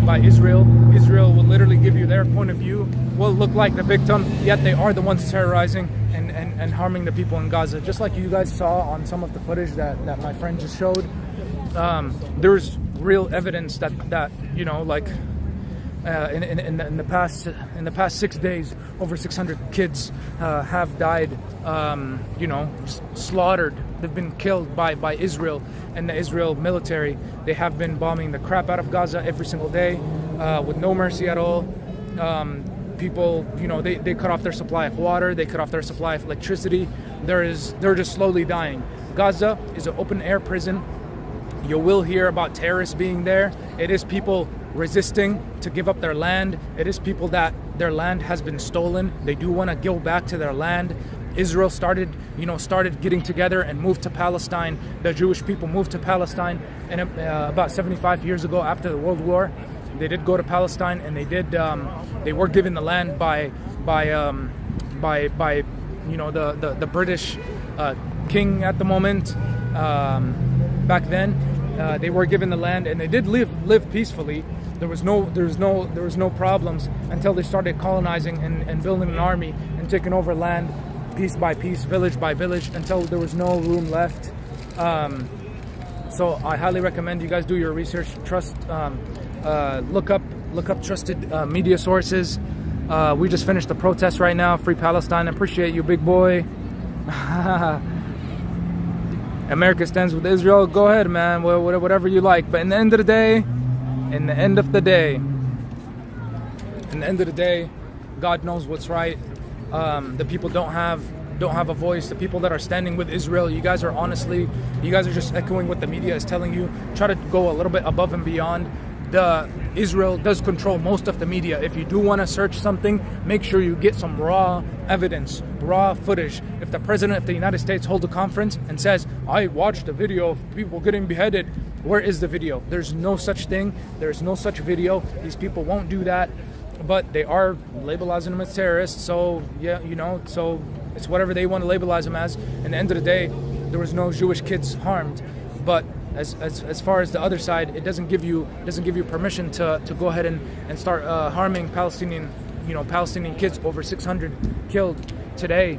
Israel will literally give you their point of view. Will look like the victim, yet they are the ones terrorizing and harming the people in Gaza. Just like you guys saw on some of the footage that my friend just showed. There's real evidence that in the past 6 days, over 600 kids have died, slaughtered. They've been killed by Israel and the Israel military. They have been bombing the crap out of Gaza every single day with no mercy at all. People, they cut off their supply of water. They cut off their supply of electricity. They're just slowly dying. Gaza is an open air prison. You will hear about terrorists being there. It is people resisting to give up their land. It is people that their land has been stolen. They do want to go back to their land. Israel started getting together and moved to Palestine. The Jewish people moved to Palestine, and about 75 years ago, after the World War, they did go to Palestine, and they were given the land by the British king at the moment. Back then, they were given the land, and they did live peacefully. There was no problems until they started colonizing and building an army and taking over land piece by piece, village by village, until there was no room left. So I highly recommend you guys do your research. Look up trusted media sources. We just finished the protest right now. Free Palestine. Appreciate you, big boy. America stands with Israel. Go ahead, man. Whatever you like. But in the end of the day, God knows what's right. The people don't have a voice. The people that are standing with Israel, you guys are just echoing what the media is telling you. Try to go a little bit above and beyond. Israel does control most of the media. If you do want to search something, make sure you get some raw evidence, raw footage. If the president of the United States holds a conference and says, I watched a video of people getting beheaded, where is the video? There's no such thing. There's no such video. These people won't do that. But they are labelizing them as terrorists. So, yeah, so it's whatever they want to labelize them as. In the end of the day, there was no Jewish kids harmed. But as far as the other side, it doesn't give you permission to go ahead and start harming Palestinian kids. Over 600 killed today.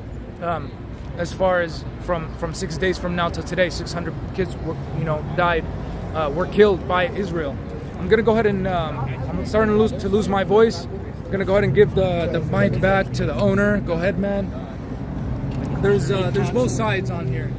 As far as from 6 days from now to today, 600 kids were killed by Israel. I'm gonna go ahead and I'm starting to lose my voice. I'm gonna go ahead and give the mic back to the owner. Go ahead, man. There's both sides on here.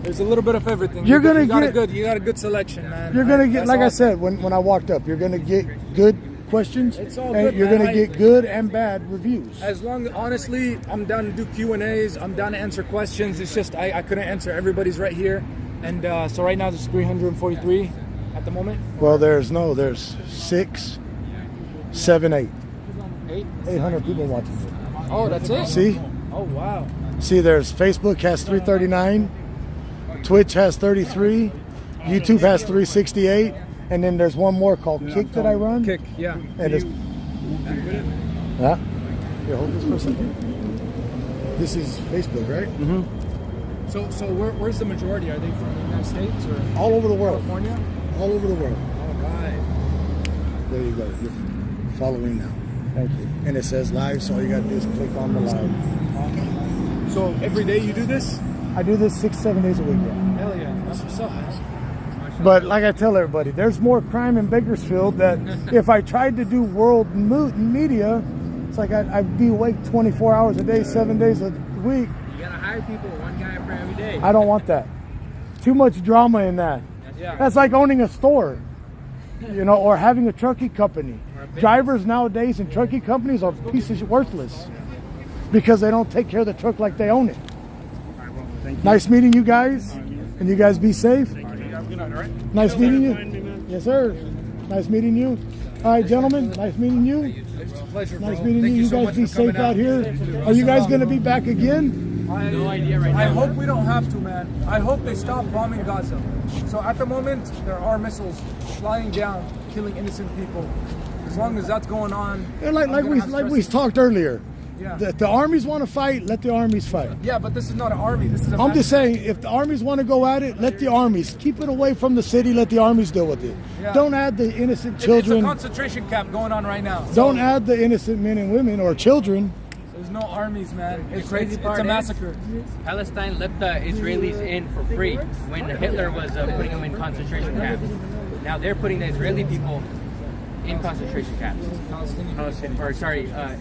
There's a little bit of everything. You got a good selection, man. You're gonna get, like I said when I walked up, you're gonna get good questions. It's all and good, you're man. gonna get good and bad reviews. As long, honestly, I'm down to do Q&As. I'm down to answer questions. It's just I couldn't answer everybody's right here, and so right now there's 343 at the moment. Well, there's 6, 7, 8. 800 people watching it. Oh, that's it. See? Oh, wow. See, there's Facebook has 339, Twitch has 33, YouTube has 368, and then there's one more called Kick that I run. Kick, yeah. And it's Here, hold this for a second. This is Facebook, right? Mm-hmm. So where's the majority? Are they from the United States or all over the world? California? All over the world. All right. There you go. You're following now. Thank you. And it says live, so all you got to do is click on the live. So every day you do this? I do this 6-7 days a week. Yeah. Hell yeah, that's what's up, man. But like I tell everybody, there's more crime in Bakersfield that if I tried to do world media, it's like I'd be awake 24 hours a day, 7 days a week. You gotta hire people, one guy for every day. I don't want that. Too much drama in that. Yeah. That's like owning a store, or having a trucking company. Drivers nowadays in trucking companies are pieces worthless because they don't take care of the truck like they own it. Nice meeting you guys, and you guys be safe. Nice meeting you. Yes, sir. Nice meeting you. All right, gentlemen. Nice meeting you. It's a pleasure. Nice meeting you. You guys be safe out here. Are you guys going to be back again? No idea right now. I hope we don't have to, man. I hope they stop bombing Gaza. So at the moment, there are missiles flying down, killing innocent people. As long as that's going on, And like we talked earlier. Yeah. The armies want to fight, let the armies fight. Yeah, but this is not an army. This is a I'm just saying, if the armies want to go at it, let the armies. Keep it away from the city, let the armies deal with it. Yeah. Don't add the innocent children. It's a concentration camp going on right now. Don't add the innocent men and women or children. There's no armies, man. The crazy part it's a is, massacre. Palestine let the Israelis in for free when Hitler was putting them in concentration camps. Now they're putting the Israeli people in concentration camps.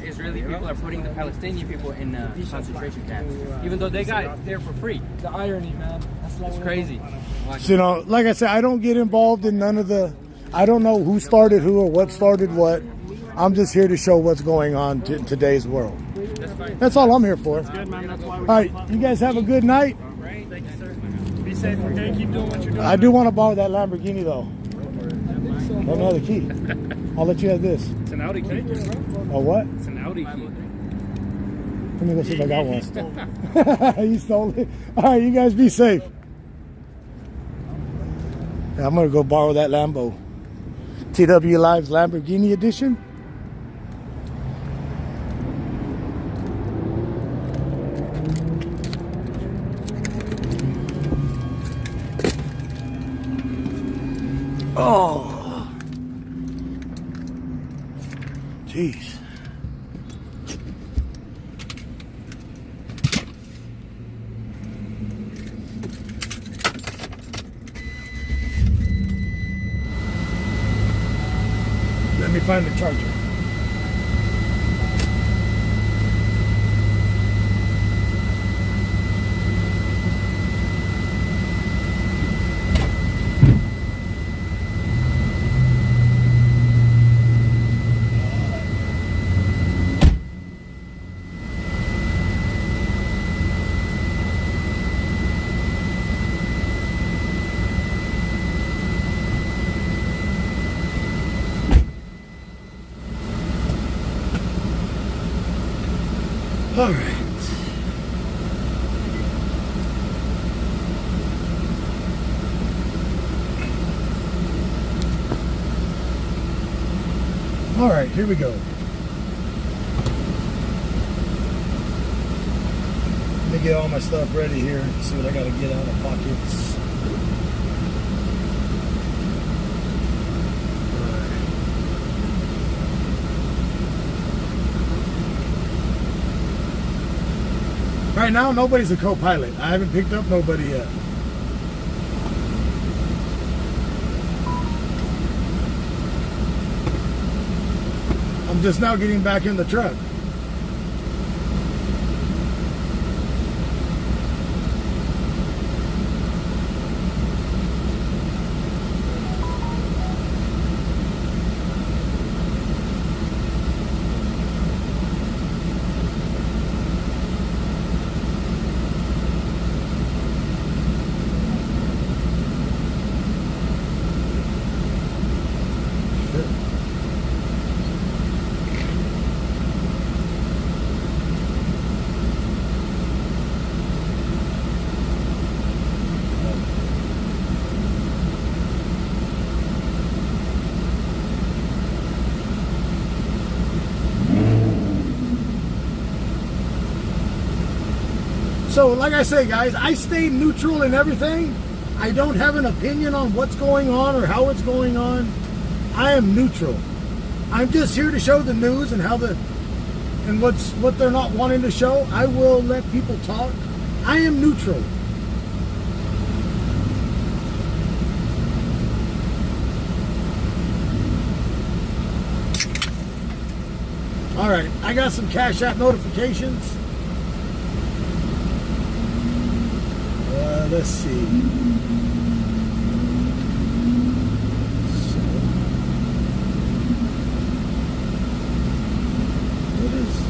Israeli people are putting the Palestinian people in concentration camps, even though they got it there for free. The irony, man. That's crazy. So, like I said, I don't get involved in none of the. I don't know who started who or what started what. I'm just here to show what's going on in today's world. That's all I'm here for. Good, man. That's why we all right, you guys have a good night. Thank you, sir. Be safe, okay? Keep doing what you're doing. I do want to borrow that Lamborghini though. Let me have the key. I'll let you have this. It's an Audi key. A what? It's an Audi key. Let me go see if I got one. He stole it. All right, you guys be safe. Yeah, I'm going to go borrow that Lambo. TW Live's Lamborghini edition. Oh. Jeez. Let me find the charger. All right. All right, here we go. Let me get all my stuff ready here. See what I got to get out of pockets. Right now, nobody's a co-pilot. I haven't picked up nobody yet. I'm just now getting back in the truck. So, like I say, guys, I stay neutral in everything. I don't have an opinion on what's going on or how it's going on. I am neutral. I'm just here to show the news and how what they're not wanting to show. I will let people talk. I am neutral. All right, I got some Cash App notifications. Let's see. So, what is...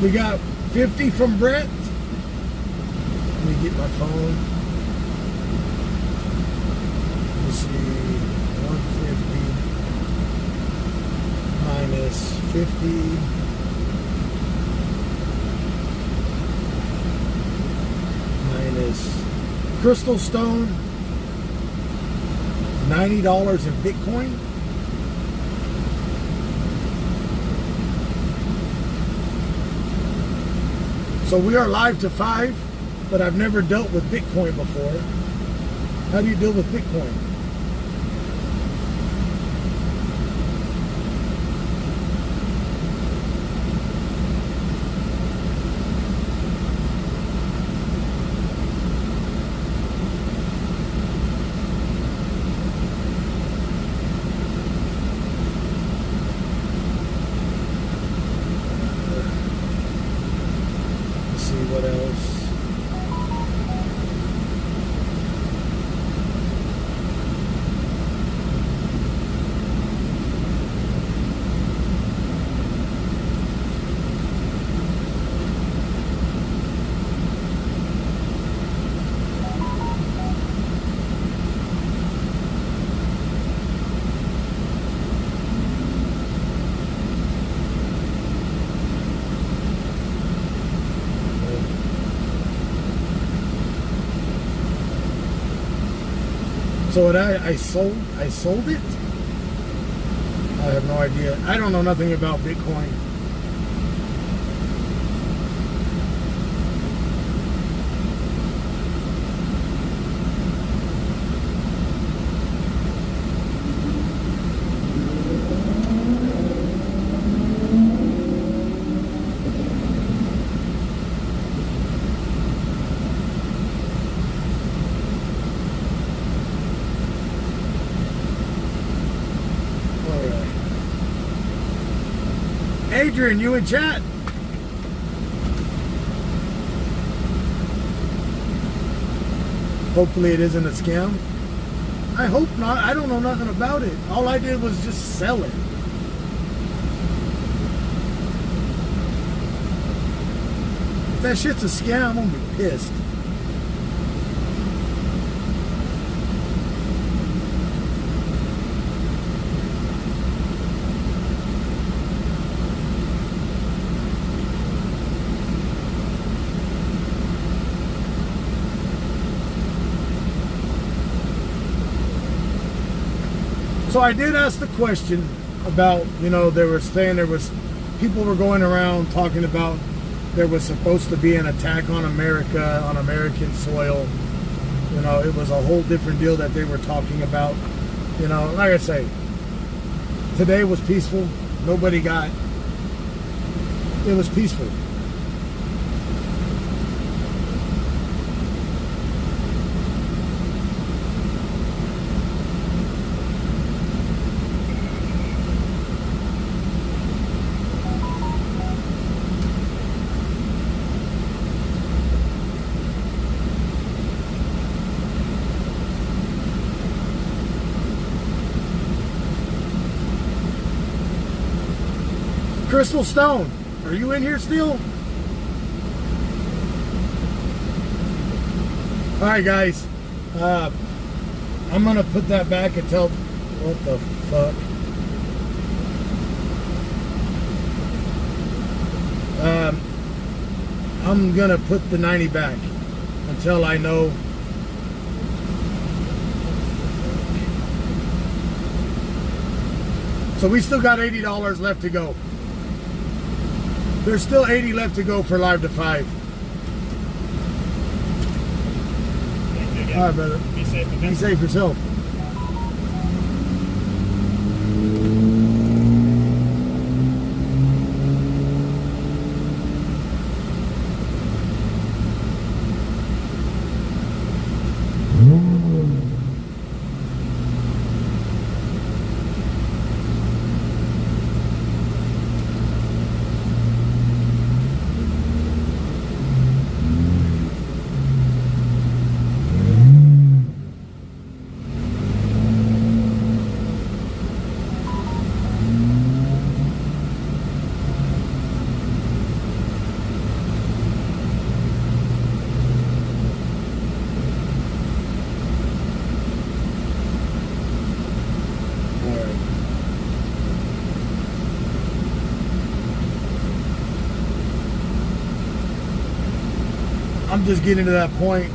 We got 50 from Brett. Let me get my phone. Let's see. 150 minus 50. Minus Crystal Stone. $90 in Bitcoin. So we are live to 5, but I've never dealt with Bitcoin before. How do you deal with Bitcoin? What else? So what I sold it? I have no idea. I don't know nothing about Bitcoin. Adrian, you in chat? Hopefully it isn't a scam. I hope not. I don't know nothing about it. All I did was just sell it. If that shit's a scam, I'm gonna be pissed. So I did ask the question about, you know, they were saying people were going around talking about there was supposed to be an attack on America, on American soil. You know, it was a whole different deal that they were talking about. You know, like I say, today was peaceful. Nobody got, it was peaceful. Crystal Stone, are you in here still? All right, guys. I'm gonna put that back and tell. What the fuck? I'm gonna put the 90 back until I know. So we still got $80 left to go. There's still 80 left to go for Live to 5. All right, brother. Be safe. Be safe yourself. I'm just getting to that point.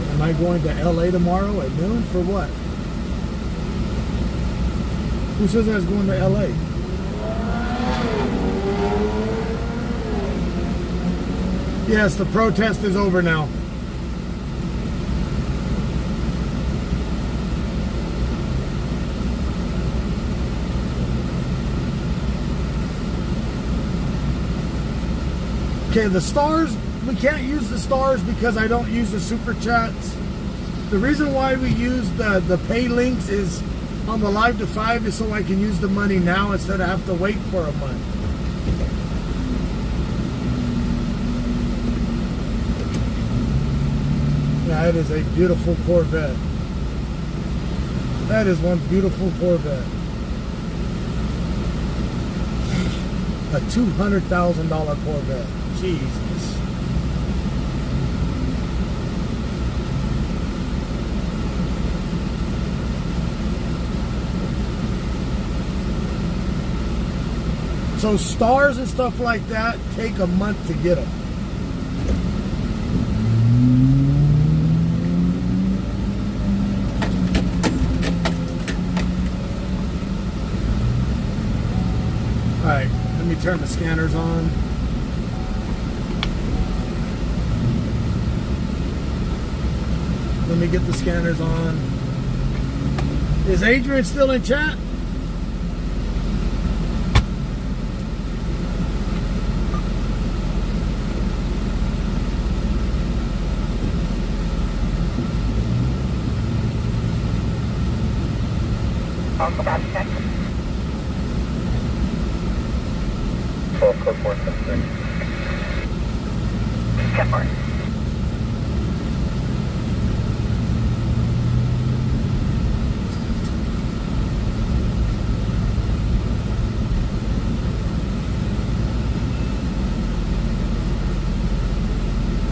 Am I going to LA tomorrow at noon for what? Who says I was going to LA? Yes, the protest is over now. Okay, the stars, we can't use the stars because I don't use the super chats. The reason why we use the pay links is on the Live to 5 is so I can use the money now instead of have to wait for a month. That is a beautiful Corvette. That is one beautiful Corvette. A $200,000 Corvette. Jesus. So stars and stuff like that take a month to get them. All right, let me turn the scanners on. Let me get the scanners on. Is Adrian still in chat?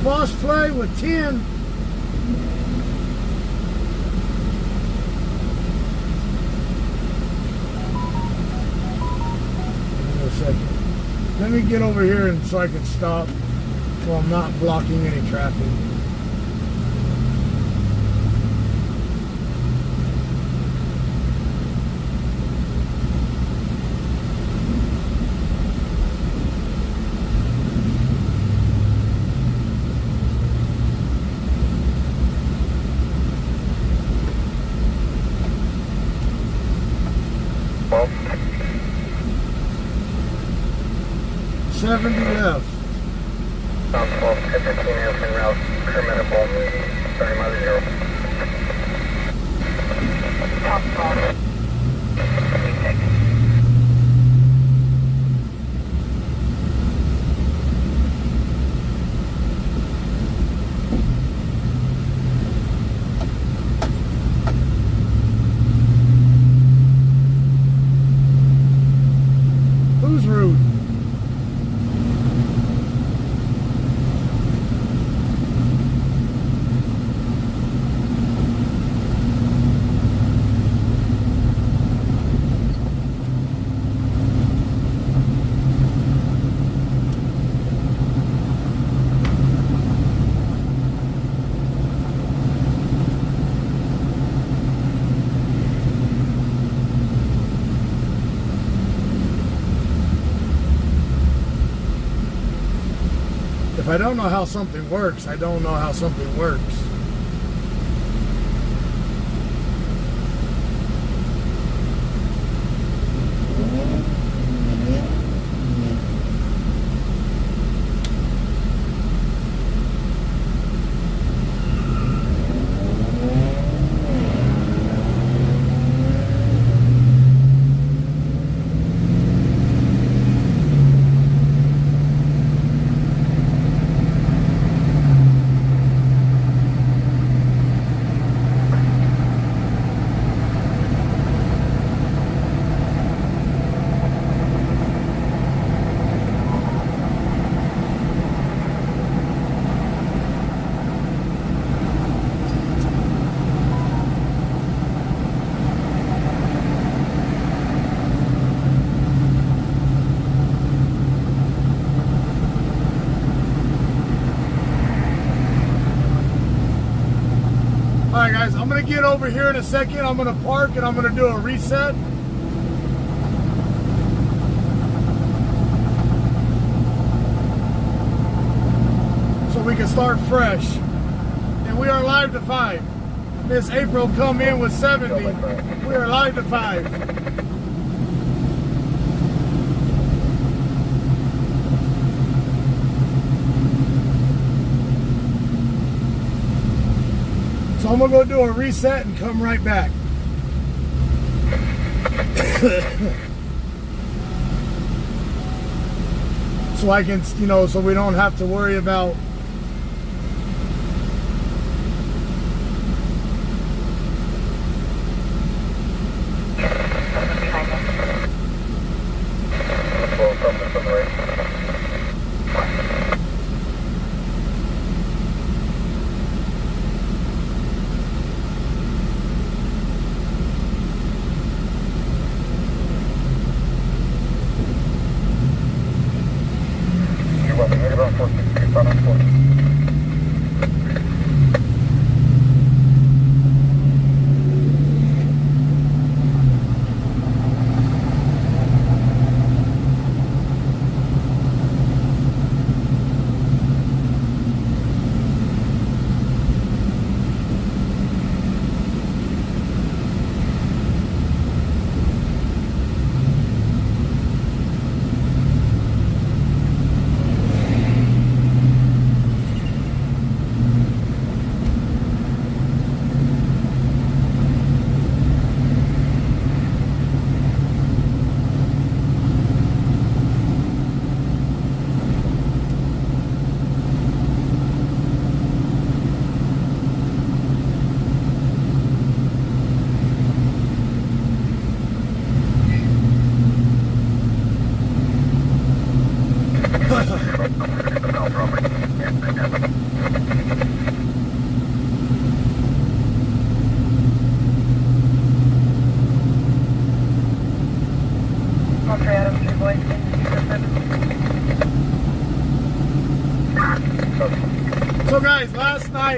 Boss play with 10. Wait a second. Let me get over here and so I can stop so I'm not blocking any traffic. Well, 70 left. South 12, 15 airplane route, permittable, 30 miles 0. Top 12. Who's rude? If I don't know how something works, I don't know how something works. Alright guys, I'm going to get over here in a second. I'm going to park and I'm going to do a reset. So we can start fresh. And we are live to 5. Miss April come in with 70. We are live to 5. So I'm gonna go do a reset and come right back. So I can, you know, so we don't have to worry about You're welcome. You're about 14.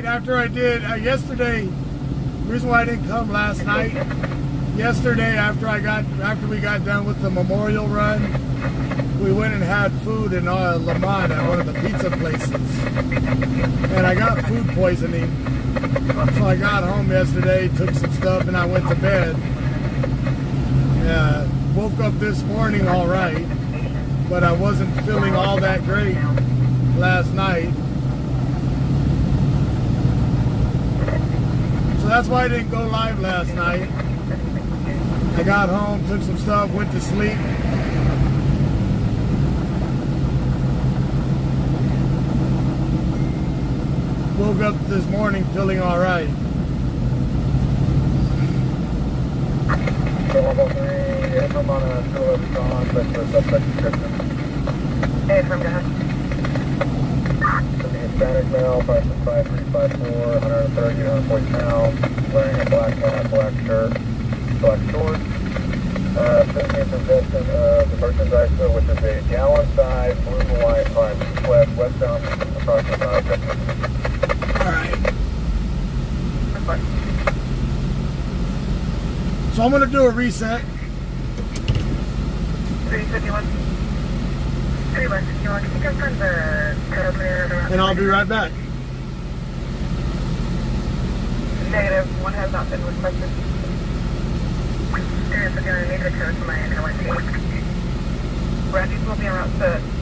night after I did, yesterday, the reason why I didn't come last night, yesterday after we got done with the memorial run, we went and had food in Lamont at one of the pizza places. And I got food poisoning. So I got home yesterday, took some stuff, and I went to bed. Woke up this morning all right, but I wasn't feeling all that great last night. So that's why I didn't go live last night. I got home, took some stuff, went to sleep. Woke up this morning feeling all right. So level 3, Abram on a 211 Dawn, but for suspect description. Hey, from God. The Hispanic male, 5'5", 130, 140 pounds, wearing a black hat, black shirt, black shorts. Sitting in possession of the merchandise, which is a gallon-sized blue Hawaiian pipe, westbound, approximately 5 seconds. So I'm going to do a reset. And I'll be right back. Negative. One has not been requested. Serious, I'm going to need the code for my NLT. Bradley's will be around to